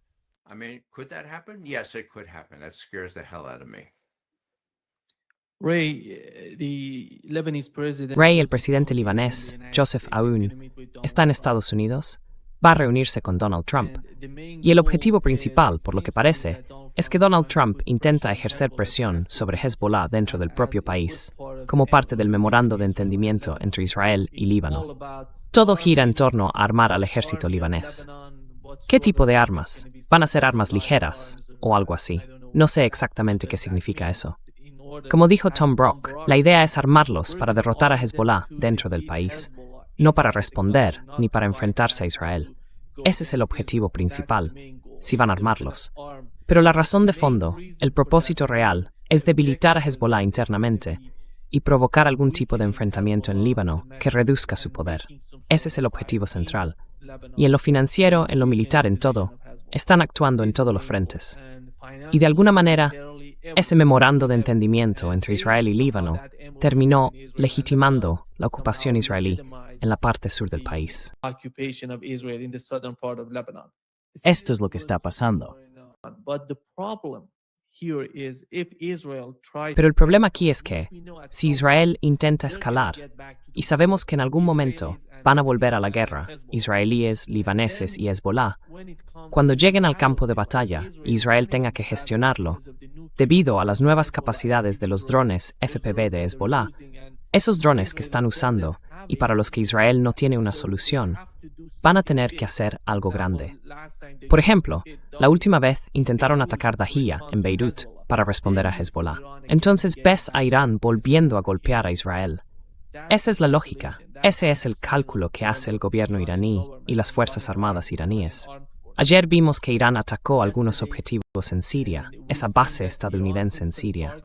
Ray, el presidente libanés, Joseph Aoun, está en Estados Unidos, va a reunirse con Donald Trump. Y el objetivo principal, por lo que parece, es que Donald Trump intenta ejercer presión sobre Hezbollah dentro del propio país, como parte del memorando de entendimiento entre Israel y Líbano. Todo gira en torno a armar al ejército libanés. ¿Qué tipo de armas? ¿Van a ser armas ligeras o algo así? No sé exactamente qué significa eso. Como dijo Tom Brock, la idea es armarlos para derrotar a Hezbollah dentro del país, no para responder ni para enfrentarse a Israel. Ese es el objetivo principal, si van a armarlos. Pero la razón de fondo, el propósito real, es debilitar a Hezbollah internamente y provocar algún tipo de enfrentamiento en Líbano que reduzca su poder. Ese es el objetivo central. Y en lo financiero, en lo militar, en todo, están actuando en todos los frentes. Y de alguna manera, ese memorando de entendimiento entre Israel y Líbano terminó legitimando la ocupación israelí en la parte sur del país. Esto es lo que está pasando. Pero el problema aquí es que, si Israel intenta escalar, y sabemos que en algún momento van a volver a la guerra, israelíes, libaneses y Hezbollah, cuando lleguen al campo de batalla y Israel tenga que gestionarlo, debido a las nuevas capacidades de los drones FPV de Hezbollah, esos drones que están usando y para los que Israel no tiene una solución, van a tener que hacer algo grande. Por ejemplo, la última vez intentaron atacar Dahiyya, en Beirut, para responder a Hezbollah. Entonces ves a Irán volviendo a golpear a Israel. Esa es la lógica, ese es el cálculo que hace el gobierno iraní y las Fuerzas Armadas iraníes. Ayer vimos que Irán atacó algunos objetivos en Siria, esa base estadounidense en Siria.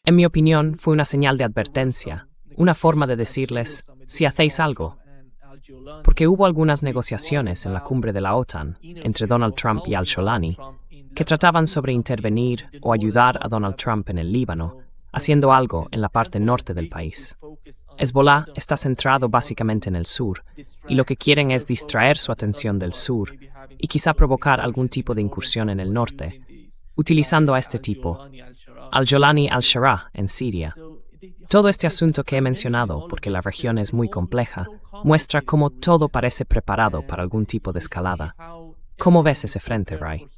En mi opinión, fue una señal de advertencia, una forma de decirles, si hacéis algo. Porque hubo algunas negociaciones en la cumbre de la OTAN entre Donald Trump y al-Sholani que trataban sobre intervenir o ayudar a Donald Trump en el Líbano, haciendo algo en la parte norte del país. Hezbollah está centrado básicamente en el sur, y lo que quieren es distraer su atención del sur y quizá provocar algún tipo de incursión en el norte, utilizando a este tipo, al-Jolani al-Shara en Siria. Todo este asunto que he mencionado, porque la región es muy compleja, muestra cómo todo parece preparado para algún tipo de escalada. ¿Cómo ves ese frente, Ray?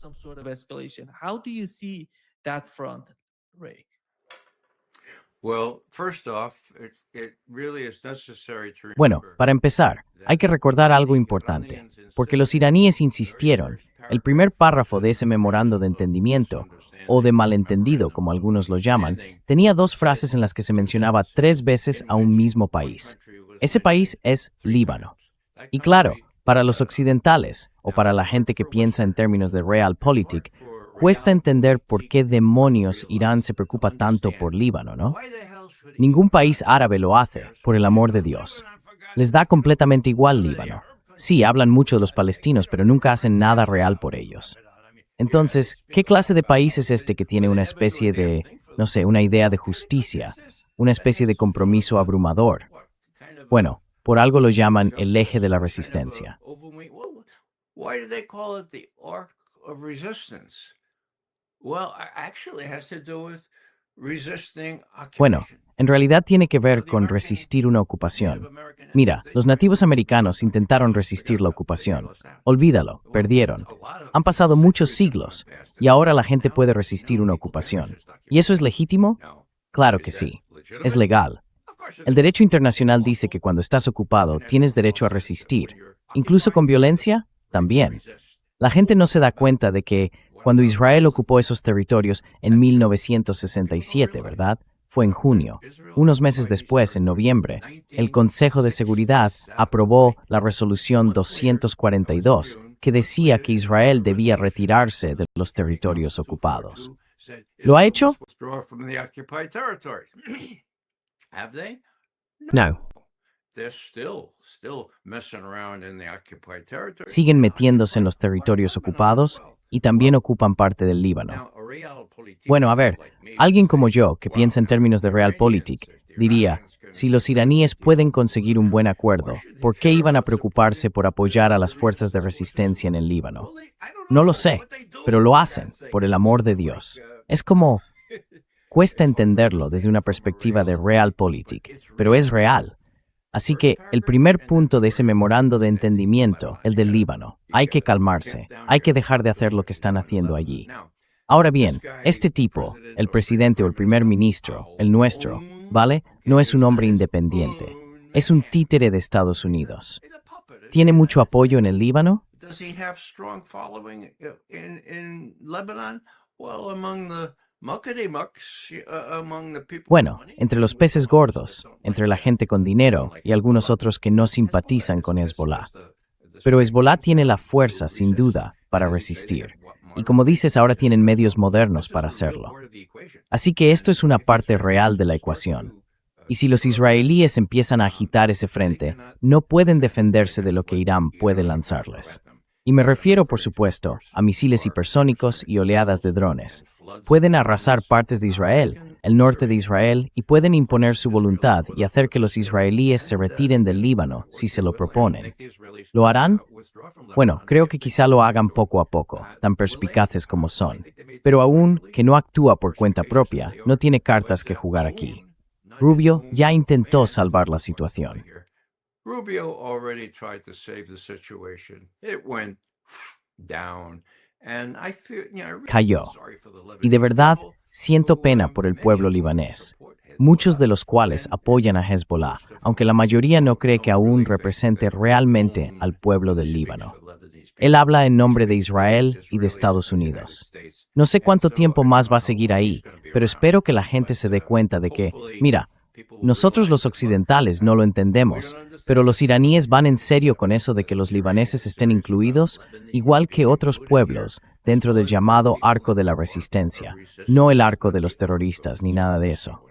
Bueno, para empezar, hay que recordar algo importante, porque los iraníes insistieron. El primer párrafo de ese memorando de entendimiento o de malentendido, como algunos lo llaman, tenía dos frases en las que se mencionaba 3 veces a un mismo país. Ese país es Líbano. Y claro, para los occidentales, o para la gente que piensa en términos de realpolitik, cuesta entender por qué demonios Irán se preocupa tanto por Líbano, ¿no? Ningún país árabe lo hace, por el amor de Dios. Les da completamente igual Líbano. Sí, hablan mucho de los palestinos, pero nunca hacen nada real por ellos. Entonces, ¿qué clase de país es este que tiene una especie de, no sé, una idea de justicia, una especie de compromiso abrumador? Bueno, por algo lo llaman el eje de la resistencia. Why do they call it the arc of resistance? Well, actually it has to do with resisting Bueno, occupation. en realidad tiene que ver con resistir una ocupación. Mira, los nativos americanos intentaron resistir la ocupación. Olvídalo, perdieron. Han pasado muchos siglos y ahora la gente puede resistir una ocupación. ¿Y eso es legítimo? Claro que sí. Es legal. El derecho internacional dice que cuando estás ocupado tienes derecho a resistir. Incluso con violencia, también. La gente no se da cuenta de que cuando Israel ocupó esos territorios en 1967, ¿verdad? Fue en junio. Unos meses después, en noviembre, el Consejo de Seguridad aprobó la Resolución 242, que decía que Israel debía retirarse de los territorios ocupados. ¿Lo ha hecho? Withdraw from the occupied territories. Have they? No. They're still messing around in the occupied territories. Siguen metiéndose en los territorios ocupados y también ocupan parte del Líbano. Now, a realpolitik Bueno, a ver, like me alguien como yo, que piensa en términos de realpolitik, diría, si los iraníes pueden conseguir un buen acuerdo, ¿por qué iban a preocuparse por apoyar a las fuerzas de resistencia en el Líbano? No lo sé, pero lo hacen, por el amor de Dios. Es como, cuesta entenderlo desde una perspectiva de realpolitik, pero es real. Así que el primer punto de ese memorando de entendimiento, el del Líbano, hay que calmarse, hay que dejar de hacer lo que están haciendo allí. Ahora bien, este tipo, el presidente o el primer ministro, el nuestro, ¿vale? No es un hombre independiente, es un títere de Estados Unidos. ¿Tiene mucho apoyo en el Líbano? Does he have strong following in Lebanon? Well, among the muckety-mucks, among the people with Bueno, money, entre los peces gordos, entre la gente con dinero y algunos otros que no simpatizan con Hezbollah. Pero Hezbollah tiene la fuerza, sin duda, para resistir. Y como dices, ahora tienen medios modernos para hacerlo. Así que esto es una parte real de la ecuación. Y si los israelíes empiezan a agitar ese frente, no pueden defenderse de lo que Irán puede lanzarles. Y me refiero, por supuesto, a misiles hipersónicos y oleadas de drones. Pueden arrasar partes de Israel, el norte de Israel, y pueden imponer su voluntad y hacer que los israelíes se retiren del Líbano si se lo proponen. ¿Lo harán? Bueno, creo que quizá lo hagan poco a poco, tan perspicaces como son. Pero aún que no actúa por cuenta propia, no tiene cartas que jugar aquí. Rubio ya intentó salvar la situación. Rubio already tried to save the situation. It went down. And I feel, I really Cayó. feel sorry for the Y de Lebanese verdad, people siento who, pena por el many pueblo of whom libanés, support Hezbollah. muchos de los cuales apoyan a Hezbollah, aunque la mayoría no cree que aún represente realmente al pueblo del Líbano. Él habla en nombre de Israel y de Estados Unidos. No sé cuánto tiempo más va a seguir ahí, pero espero que la gente se dé cuenta de que, mira, nosotros los occidentales no lo entendemos, pero los iraníes van en serio con eso de que los libaneses estén incluidos, igual que otros pueblos, dentro del llamado arco de la resistencia, no el arco de los terroristas ni nada de eso.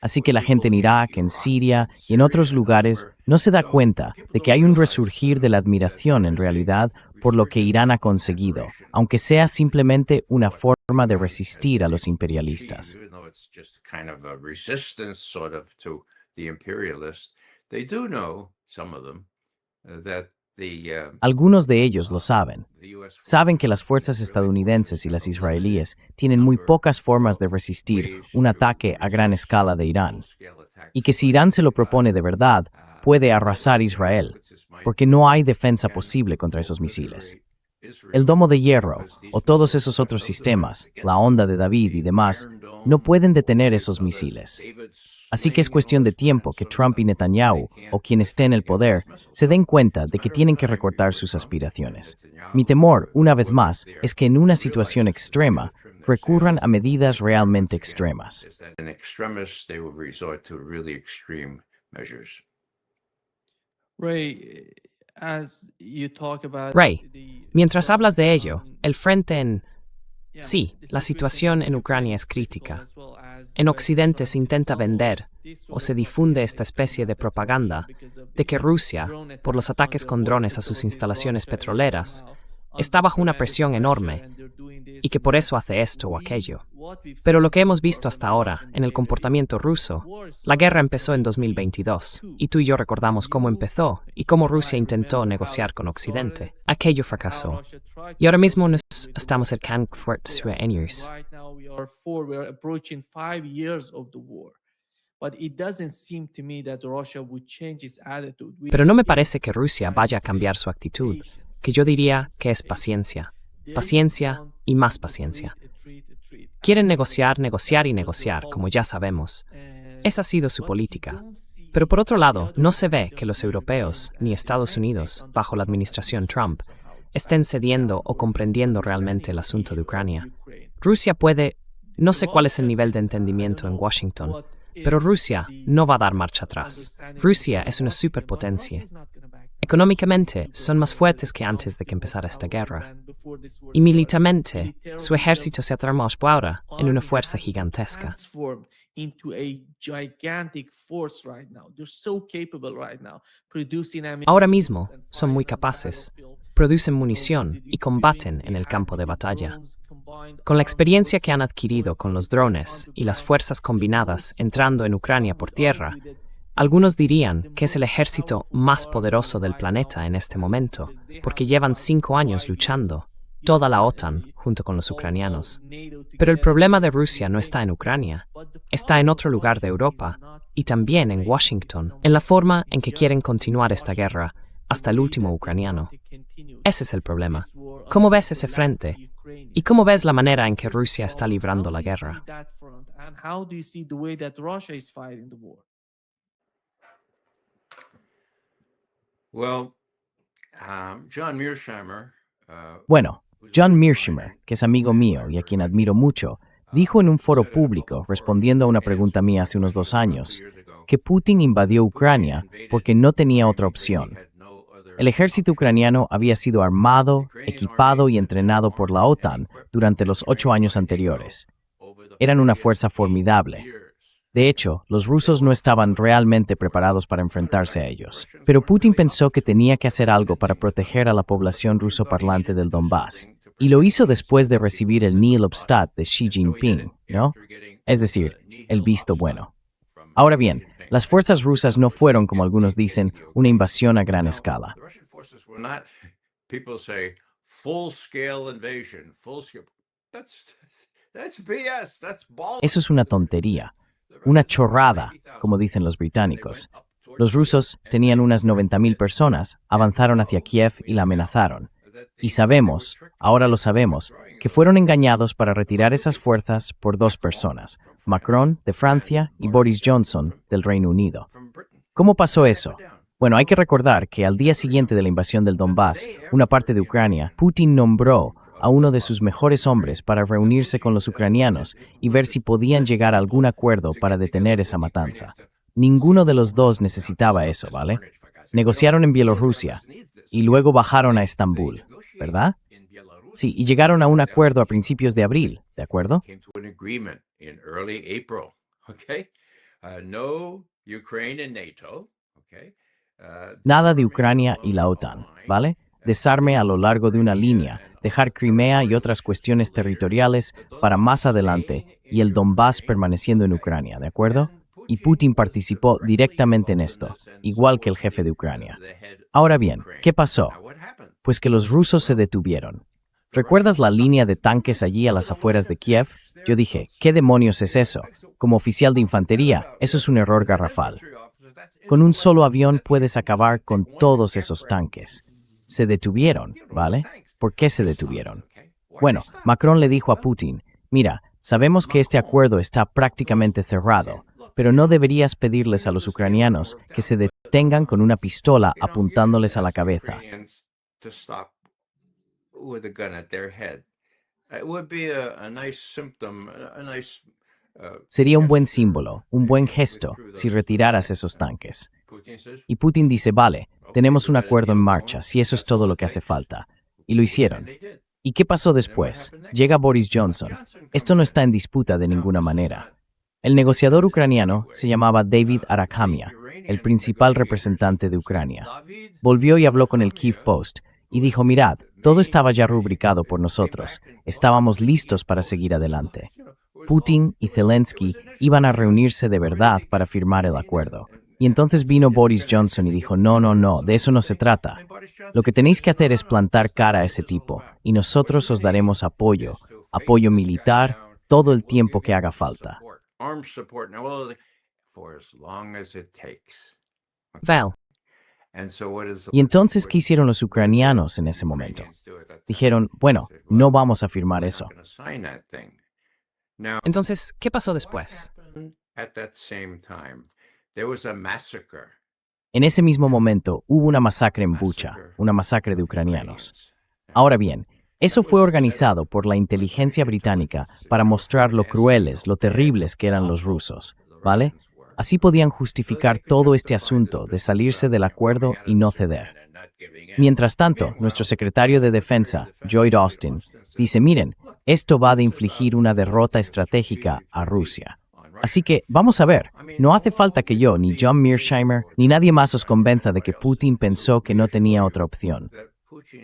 Así que la gente en Irak, en Siria y en otros lugares no se da cuenta de que hay un resurgir de la admiración en realidad por lo que Irán ha conseguido, aunque sea simplemente una forma de resistir a los imperialistas. Even though it's just kind of a resistance sort of to the imperialists, they do know, some of them, that the Algunos de ellos lo saben. the US Saben que las fuerzas estadounidenses y las israelíes tienen muy pocas formas de resistir un ataque a gran escala de Irán, y que si Irán se lo propone de verdad, puede arrasar Israel, porque no hay defensa posible contra esos misiles. El domo de hierro, o todos esos otros sistemas, la onda de David y demás, no pueden detener esos misiles. Así que es cuestión de tiempo que Trump y Netanyahu, o quien esté en el poder, se den cuenta de que tienen que recortar sus aspiraciones. Mi temor, una vez más, es que en una situación extrema, recurran a medidas realmente extremas. In extremis, they will resort to really extreme measures. Ray, as you talk about Ray, the mientras front hablas de ello, on- el frente en... yeah, Sí, the la situación en Ucrania es crítica. as well as En the Occidente se trying to intenta solve vender this o sort se of difunde esta propaganda especie de that Russia, propaganda because of de que the Rusia, drone por los attacks on ataques the con oil drones a sus facilities, instalaciones Russia is petroleras, somehow está bajo una under presión tremendous enorme pressure and they're doing this y que and por that. eso hace esto o aquello. What we've Pero seen lo que hemos so far visto from hasta the ahora Russian en el behavior is comportamiento ruso, war la started guerra empezó en 2022, 2022 y tú y yo recordamos cómo empezó y cómo Rusia intentó negociar con Occidente. Aquello fracasó. Y ahora mismo nos estamos acercando fuerte a años. Right now we're approaching 5 years of the war. But it doesn't seem to me that Russia would change its attitude, Pero no me which parece is, que Rusia I vaya a would cambiar say, su actitud, patience, que yo diría que es patience. paciencia. They Paciencia want y más a paciencia. treat. Quieren And negociar, negociar y that was their negociar, como policy. ya sabemos. And Esa ha sido su what we política. don't see Pero por otro on the lado, other no hand, se we ve don't que los see europeos Ukraine ni and the Estados United Unidos, States under bajo la Trump administración Trump, administration somehow estén back cediendo down o or comprendiendo understanding realmente el the asunto de issue of Ucrania. Ukraine. Rusia puede, no sé cuál es el Russia, nivel de I don't entendimiento en know Washington, what pero is Rusia the no va a dar marcha atrás. understanding of Rusia the es una Washington, but Russia superpotencia. is not gonna back down. Económicamente Russia is son más super fuertes que powerful, antes de que empezara esta powerful guerra. than before this war Y started. militarmente, Militarily, su ejército se ha transformado ahora en una army fuerza has gigantesca. transformed into a gigantic force right now. They're so capable right now, producing Ahora ammunitions mismo and son muy fighting on the capaces, battlefield. producen You know, with munición the y combaten experience en they el had campo with de the batalla. drones, combined Con la armed experiencia que han forces adquirido going con los into the drones y las underground, fuerzas combinadas the most entrando en powerful, Ucrania some por would tierra, argue that algunos this is dirían the que es el most ejército powerful más army poderoso del right now planeta on en the este planet, momento, because they porque have llevan survived 5 for años 5 years. luchando, You toda la know, OTAN junto con los all ucranianos. NATO Pero el together, problema de they Rusia no está en take Ucrania, But the está en problem otro of lugar de Russia Europa is not y también en Ukraine, it's Washington, somewhere en la else forma in en que Europe, quieren in continuar esta Washington, guerra the hasta el way último that they ucraniano. want to continue Ese es el problema. this war ¿Cómo until ves the ese last frente? Ukrainian. ¿Y cómo ves la manera en This que is the Rusia está problem. librando How la do you guerra? see that front? And how do you see the way that Russia is fighting the war? Well, John Mearsheimer, Bueno, John Mearsheimer, que es amigo mío y a quien admiro mucho, dijo en un foro público, respondiendo a una pregunta mía hace unos 2 años, que Putin invadió Ucrania porque no tenía otra opción. El ejército ucraniano había sido armado, equipado y entrenado por la OTAN durante los 8 años anteriores. Eran una fuerza formidable. De hecho, los rusos no estaban realmente preparados para enfrentarse a ellos. Pero Putin pensó que tenía que hacer algo para proteger a la población rusoparlante del Donbass. Y lo hizo después de recibir el Nihil Obstat de Xi Jinping, ¿no? Es decir, el visto bueno. Ahora bien, las fuerzas rusas no fueron, como algunos dicen, una invasión a gran escala. The Russian forces were not, people say, full-scale invasion, full-scale. That's BS, that's ball. Eso es una tontería, una chorrada, como dicen los británicos. Los rusos tenían unas 90.000 personas, avanzaron hacia Kiev y la amenazaron. Y sabemos, ahora lo sabemos, que fueron engañados para retirar esas fuerzas por 2 personas, Macron, de Francia, y Boris Johnson, del Reino Unido. ¿Cómo pasó eso? Bueno, hay que recordar que al día siguiente de la invasión del Donbass, una parte de Ucrania, Putin nombró a uno de sus mejores hombres para reunirse con los ucranianos y ver si podían llegar a algún acuerdo para detener esa matanza. Ninguno de los dos necesitaba eso, ¿vale? Negociaron en Bielorrusia y luego bajaron a Estambul, ¿verdad? Sí, y llegaron a un acuerdo a principios de abril, ¿de acuerdo? Came to an agreement in early April, okay? No Ukraine and NATO, okay? Nada de Ucrania y la OTAN, ¿vale? Desarme a lo largo de una línea, dejar Crimea y otras cuestiones territoriales para más adelante y el Donbass permaneciendo en Ucrania, ¿de acuerdo? Y Putin participó directamente en esto, igual que el jefe de Ucrania. Ahora bien, ¿qué pasó? Pues que los rusos se detuvieron. ¿Recuerdas la línea de tanques allí a las afueras de Kiev? Yo dije, ¿qué demonios es eso? Como oficial de infantería, eso es un error garrafal. Con un solo avión puedes acabar con todos esos tanques. Se detuvieron, ¿vale? ¿Por qué se detuvieron? Bueno, Macron le dijo a Putin, mira, sabemos que este acuerdo está prácticamente cerrado, pero no deberías pedirles a los ucranianos que se detengan con una pistola apuntándoles a la cabeza. To stop with a gun at their head. It would be a nice symptom, a nice Sería un buen símbolo, un buen gesto, si retiraras esos tanques. Putin says, Y Putin dice, vale, tenemos un acuerdo en marcha, si eso es todo lo que hace falta. Y lo hicieron. and they did. ¿Y qué pasó después? Llega Boris Johnson. Esto no está en disputa de ninguna manera. El negociador ucraniano se llamaba David Arakhamia, el principal representante de Ucrania. Volvió y habló con el Kyiv Post y dijo, mirad, todo estaba ya rubricado por nosotros. Estábamos listos para seguir adelante. Putin y Zelensky iban a reunirse de verdad para firmar el acuerdo. Y entonces vino Boris Johnson y dijo, no, de eso no se trata. Lo que tenéis que hacer es plantar cara a ese tipo, y nosotros os daremos apoyo militar, todo el tiempo que haga falta. Armed support, now, well, for as long as it takes. Vel, And so what is Y entonces, ¿qué hicieron los ucranianos en ese momento? Dijeron, bueno, no vamos a firmar eso. entonces, ¿qué pasó después? At that same time, there was a massacre. En ese mismo momento hubo una masacre en Bucha, una masacre de ucranianos. Ahora bien, eso fue organizado por la inteligencia británica para mostrar lo crueles, lo terribles que eran los rusos, ¿vale? Así podían justificar todo este asunto de salirse del acuerdo y no ceder. Mientras tanto, nuestro secretario de Defensa, Lloyd Austin, dice, miren, esto va de infligir una derrota estratégica a Rusia. Así que, vamos a ver, no hace falta que yo, ni John Mearsheimer, ni nadie más os convenza de que Putin pensó que no tenía otra opción.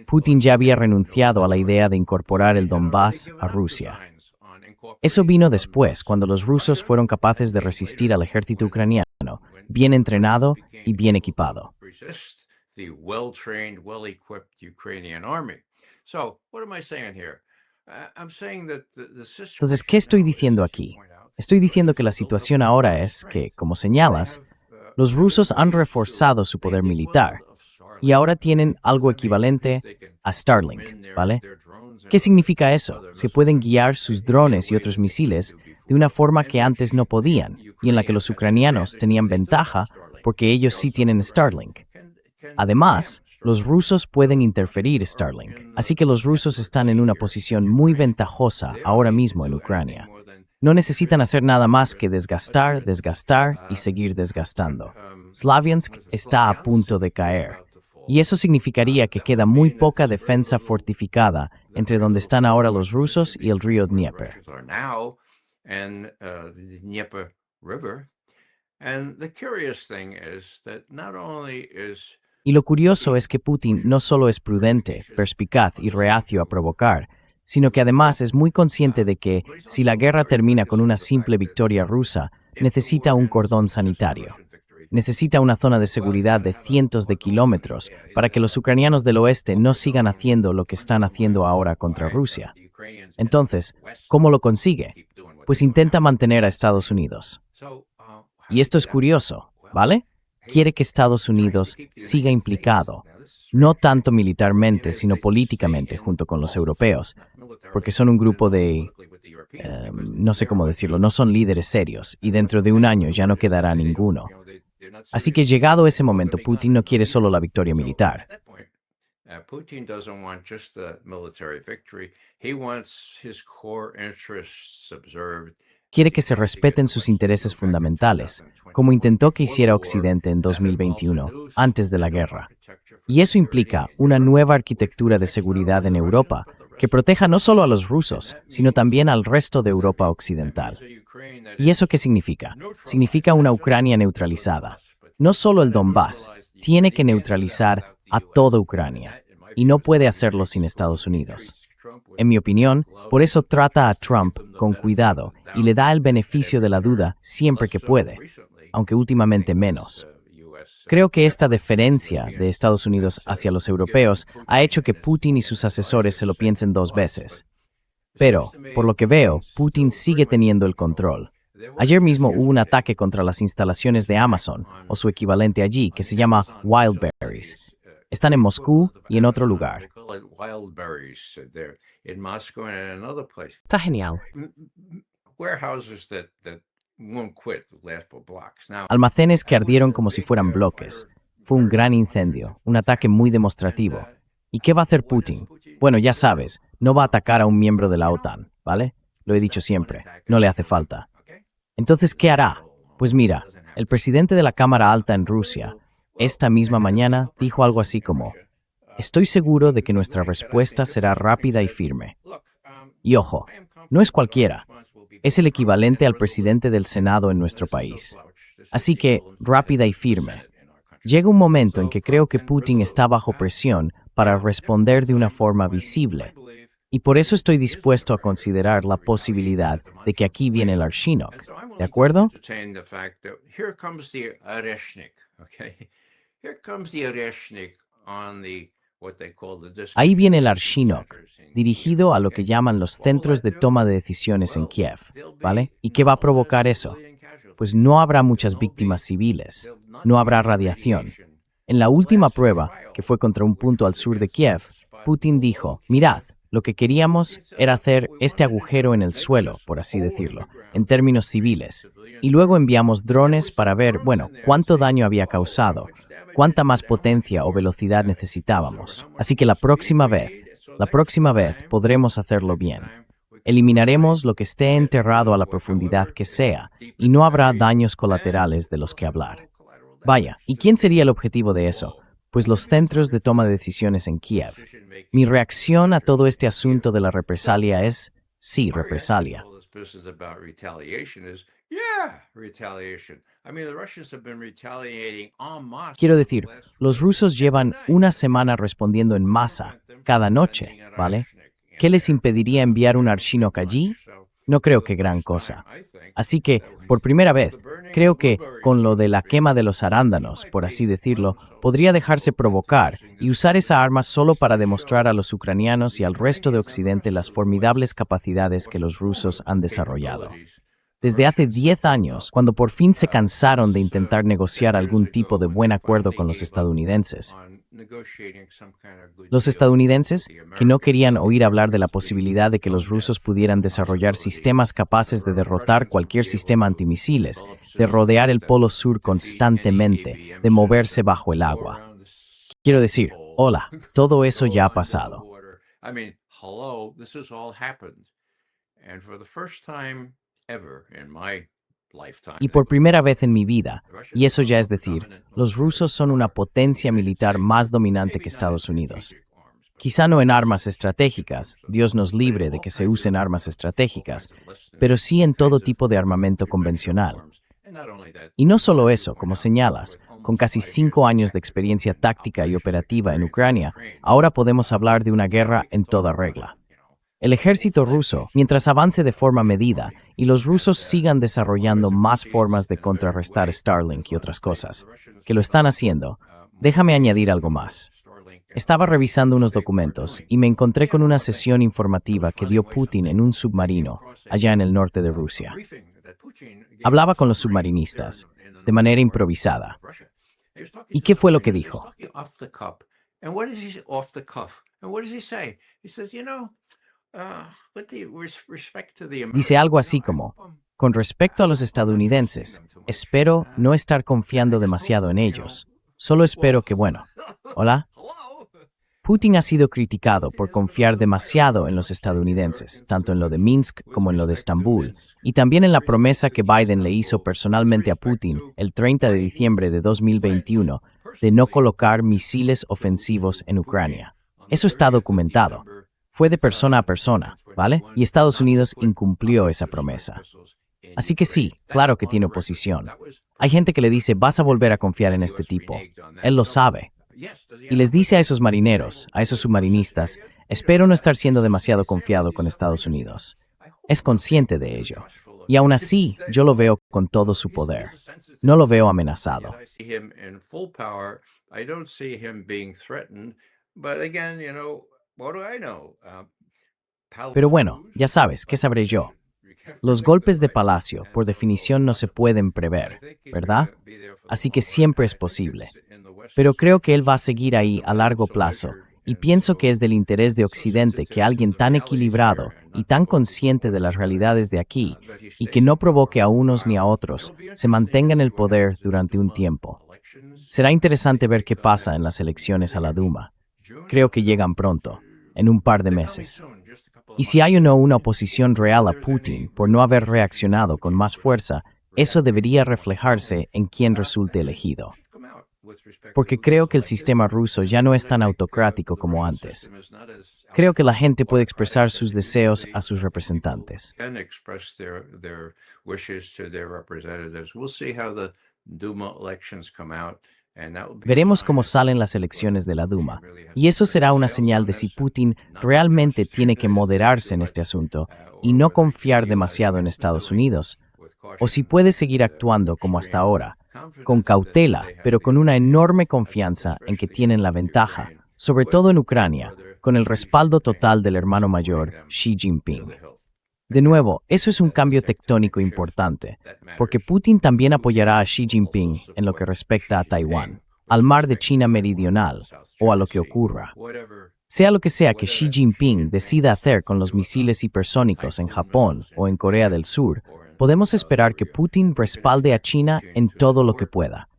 Putin ya había renunciado a la idea de incorporar el Donbass a Rusia. Eso vino después, cuando los rusos fueron capaces de resistir al ejército ucraniano, bien entrenado y bien equipado. The well-trained, well-equipped Ukrainian army. So, what am I saying here? I'm saying that the situation. Entonces, ¿qué estoy diciendo aquí? Estoy diciendo que la situación ahora es que, como señalas, los rusos han reforzado su poder militar y ahora tienen algo equivalente a Starlink, ¿vale? ¿Qué significa eso? Se pueden guiar sus drones y otros misiles de una forma que antes no podían y en la que los ucranianos tenían ventaja porque ellos sí tienen Starlink. Además, los rusos pueden interferir Starlink, así que los rusos están en una posición muy ventajosa ahora mismo en Ucrania. No necesitan hacer nada más que desgastar y seguir desgastando. Slaviansk está a punto de caer, y eso significaría que queda muy poca defensa fortificada entre donde están ahora los rusos y el río Dnieper. Y lo curioso es que Putin no solo es prudente, perspicaz y reacio a provocar, sino que además es muy consciente de que, si la guerra termina con una simple victoria rusa, necesita un cordón sanitario. Necesita una zona de seguridad de cientos de kilómetros para que los ucranianos del oeste no sigan haciendo lo que están haciendo ahora contra Rusia. Entonces, ¿cómo lo consigue? Pues intenta mantener a Estados Unidos. Y esto es curioso, ¿vale? Quiere que Estados Unidos siga implicado, no tanto militarmente, sino políticamente junto con los europeos, porque son un grupo de, no sé cómo decirlo, no son líderes serios, y dentro de un año ya no quedará ninguno. Así que llegado ese momento, Putin no quiere solo la victoria militar. Putin doesn't want just the military victory. He wants his core interests observed. Quiere que se respeten sus intereses fundamentales, como intentó que hiciera Occidente en 2021, antes de la guerra. Y eso implica una nueva arquitectura de seguridad en Europa, que proteja no solo a los rusos, sino también al resto de Europa occidental. ¿Y eso qué significa? Significa una Ucrania neutralizada. No solo el Donbass, tiene que neutralizar a toda Ucrania, y no puede hacerlo sin Estados Unidos. En mi opinión, por eso trata a Trump con cuidado y le da el beneficio de la duda siempre que puede, aunque últimamente menos. Creo que esta deferencia de Estados Unidos hacia los europeos ha hecho que Putin y sus asesores se lo piensen dos veces. Pero, por lo que veo, Putin sigue teniendo el control. Ayer mismo hubo un ataque contra las instalaciones de Amazon, o su equivalente allí, que se llama Wildberries. Están en Moscú y en otro lugar. Está genial. Almacenes que ardieron como si fueran bloques. Fue un gran incendio, un ataque muy demostrativo. ¿Y qué va a hacer Putin? Bueno, ya sabes, no va a atacar a un miembro de la OTAN, ¿vale? Lo he dicho siempre, no le hace falta. Entonces, ¿qué hará? Pues mira, el presidente de la Cámara Alta en Rusia, esta misma mañana, dijo algo así como: estoy seguro de que nuestra respuesta será rápida y firme. Y ojo, no es cualquiera, es el equivalente al presidente del Senado en nuestro país. Así que, rápida y firme. Llega un momento en que creo que Putin está bajo presión para responder de una forma visible. Y por eso estoy dispuesto a considerar la posibilidad de que aquí viene el Arshinok. ¿De acuerdo? Ahí viene el Arshinok, dirigido a lo que llaman los centros de toma de decisiones en Kiev, ¿vale? ¿Y qué va a provocar eso? Pues no habrá muchas víctimas civiles, no habrá radiación. En la última prueba, que fue contra un punto al sur de Kiev, Putin dijo: mirad, lo que queríamos era hacer este agujero en el suelo, por así decirlo, en términos civiles. Y luego enviamos drones para ver, bueno, cuánto daño había causado, cuánta más potencia o velocidad necesitábamos. Así que la próxima vez podremos hacerlo bien. Eliminaremos lo que esté enterrado a la profundidad que sea, y no habrá daños colaterales de los que hablar. Vaya, ¿y quién sería el objetivo de eso? Pues los centros de toma de decisiones en Kiev. Mi reacción a todo este asunto de la represalia es: sí, represalia. Quiero decir, los rusos llevan una semana respondiendo en masa, cada noche, ¿vale? ¿Qué les impediría enviar un Arshinok allí? No creo que gran cosa. Así que, por primera vez, creo que, con lo de la quema de los arándanos, por así decirlo, podría dejarse provocar y usar esa arma solo para demostrar a los ucranianos y al resto de Occidente las formidables capacidades que los rusos han desarrollado. Desde hace 10 años, cuando por fin se cansaron de intentar negociar algún tipo de buen acuerdo con los estadounidenses, que no querían oír hablar de la posibilidad de que los rusos pudieran desarrollar sistemas capaces de derrotar cualquier sistema antimisiles, de rodear el Polo Sur constantemente, de moverse bajo el agua. Quiero decir, hola, todo eso ya ha pasado. Y por primera vez en mi vida, y eso ya es decir, los rusos son una potencia militar más dominante que Estados Unidos. Quizá no en armas estratégicas, Dios nos libre de que se usen armas estratégicas, pero sí en todo tipo de armamento convencional. Y no solo eso, como señalas, con casi 5 años de experiencia táctica y operativa en Ucrania, ahora podemos hablar de una guerra en toda regla. El ejército ruso, mientras avance de forma medida y los rusos sigan desarrollando más formas de contrarrestar Starlink y otras cosas, que lo están haciendo, déjame añadir algo más. Estaba revisando unos documentos y me encontré con una sesión informativa que dio Putin en un submarino allá en el norte de Rusia. Hablaba con los submarinistas, de manera improvisada. ¿Y qué fue lo que dijo? Dice algo así como: con respecto a los estadounidenses, espero no estar confiando demasiado en ellos. Solo espero que, bueno, ¿hola? Putin ha sido criticado por confiar demasiado en los estadounidenses, tanto en lo de Minsk como en lo de Estambul, y también en la promesa que Biden le hizo personalmente a Putin el 30 de diciembre de 2021 de no colocar misiles ofensivos en Ucrania. Eso está documentado. Fue de persona a persona, ¿vale? Y Estados Unidos incumplió esa promesa. Así que sí, claro que tiene oposición. Hay gente que le dice: vas a volver a confiar en este tipo. Él lo sabe. Y les dice a esos marineros, a esos submarinistas: espero no estar siendo demasiado confiado con Estados Unidos. Es consciente de ello. Y aún así, yo lo veo con todo su poder. No lo veo amenazado. Pero bueno, ya sabes, ¿qué sabré yo? Los golpes de palacio, por definición, no se pueden prever, ¿verdad? Así que siempre es posible. Pero creo que él va a seguir ahí a largo plazo, y pienso que es del interés de Occidente que alguien tan equilibrado y tan consciente de las realidades de aquí, y que no provoque a unos ni a otros, se mantenga en el poder durante un tiempo. Será interesante ver qué pasa en las elecciones a la Duma. Creo que llegan pronto, en un par de meses. Y si hay o no una oposición real a Putin por no haber reaccionado con más fuerza, eso debería reflejarse en quien resulte elegido. Porque creo que el sistema ruso ya no es tan autocrático como antes. Creo que la gente puede expresar sus deseos a sus representantes. Veremos cómo salen las elecciones de la Duma, y eso será una señal de si Putin realmente tiene que moderarse en este asunto y no confiar demasiado en Estados Unidos, o si puede seguir actuando como hasta ahora, con cautela, pero con una enorme confianza en que tienen la ventaja, sobre todo en Ucrania, con el respaldo total del hermano mayor, Xi Jinping. De nuevo, eso es un cambio tectónico importante, porque Putin también apoyará a Xi Jinping en lo que respecta a Taiwán, al mar de China Meridional o a lo que ocurra. Sea lo que sea que Xi Jinping decida hacer con los misiles hipersónicos en Japón o en Corea del Sur, podemos esperar que Putin respalde a China en todo lo que pueda.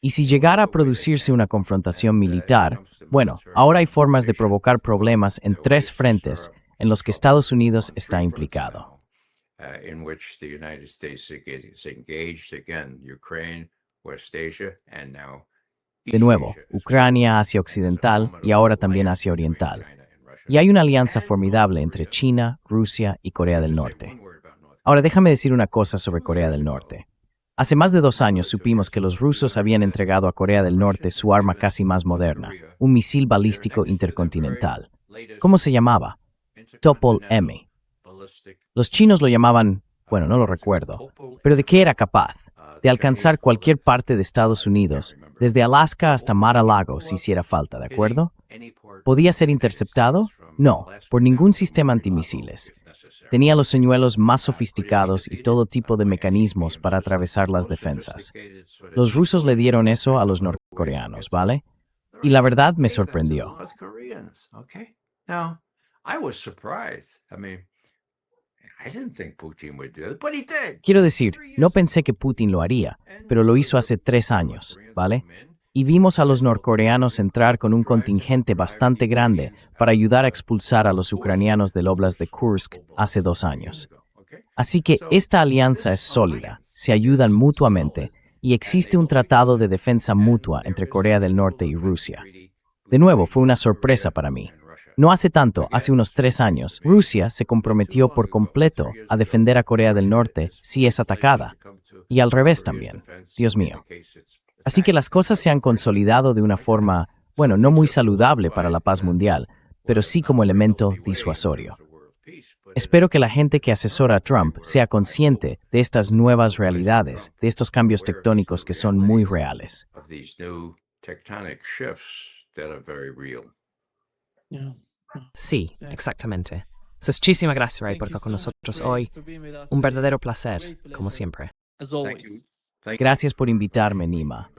Y si llegara a producirse una confrontación militar, bueno, ahora hay formas de provocar problemas en 3 frentes en los que Estados Unidos está implicado. De nuevo, Ucrania, Asia Occidental y ahora también Asia Oriental. Y hay una alianza formidable entre China, Rusia y Corea del Norte. Ahora déjame decir una cosa sobre Corea del Norte. Hace más de 2 años supimos que los rusos habían entregado a Corea del Norte su arma casi más moderna, un misil balístico intercontinental. ¿Cómo se llamaba? Topol-M. Los chinos lo llamaban, bueno, no lo recuerdo, pero ¿de qué era capaz? De alcanzar cualquier parte de Estados Unidos, desde Alaska hasta Mar-a-Lago si hiciera falta, ¿de acuerdo? ¿Podía ser interceptado? No, por ningún sistema antimisiles. Tenía los señuelos más sofisticados y todo tipo de mecanismos para atravesar las defensas. Los rusos le dieron eso a los norcoreanos, ¿vale? Y la verdad me sorprendió. Quiero decir, no pensé que Putin lo haría, pero lo hizo hace 3 años, ¿vale? Y vimos a los norcoreanos entrar con un contingente bastante grande para ayudar a expulsar a los ucranianos del Oblast de Kursk hace 2 años. Así que esta alianza es sólida, se ayudan mutuamente y existe un tratado de defensa mutua entre Corea del Norte y Rusia. De nuevo, fue una sorpresa para mí. No hace tanto, hace unos 3 años, Rusia se comprometió por completo a defender a Corea del Norte si es atacada. Y al revés también. Dios mío. Así que las cosas se han consolidado de una forma, bueno, no muy saludable para la paz mundial, pero sí como elemento disuasorio. Espero que la gente que asesora a Trump sea consciente de estas nuevas realidades, de estos cambios tectónicos que son muy reales. Sí, exactamente. Muchísimas gracias, Ray, por estar con nosotros hoy. Un verdadero placer, como siempre. As always. Gracias por invitarme, Nima.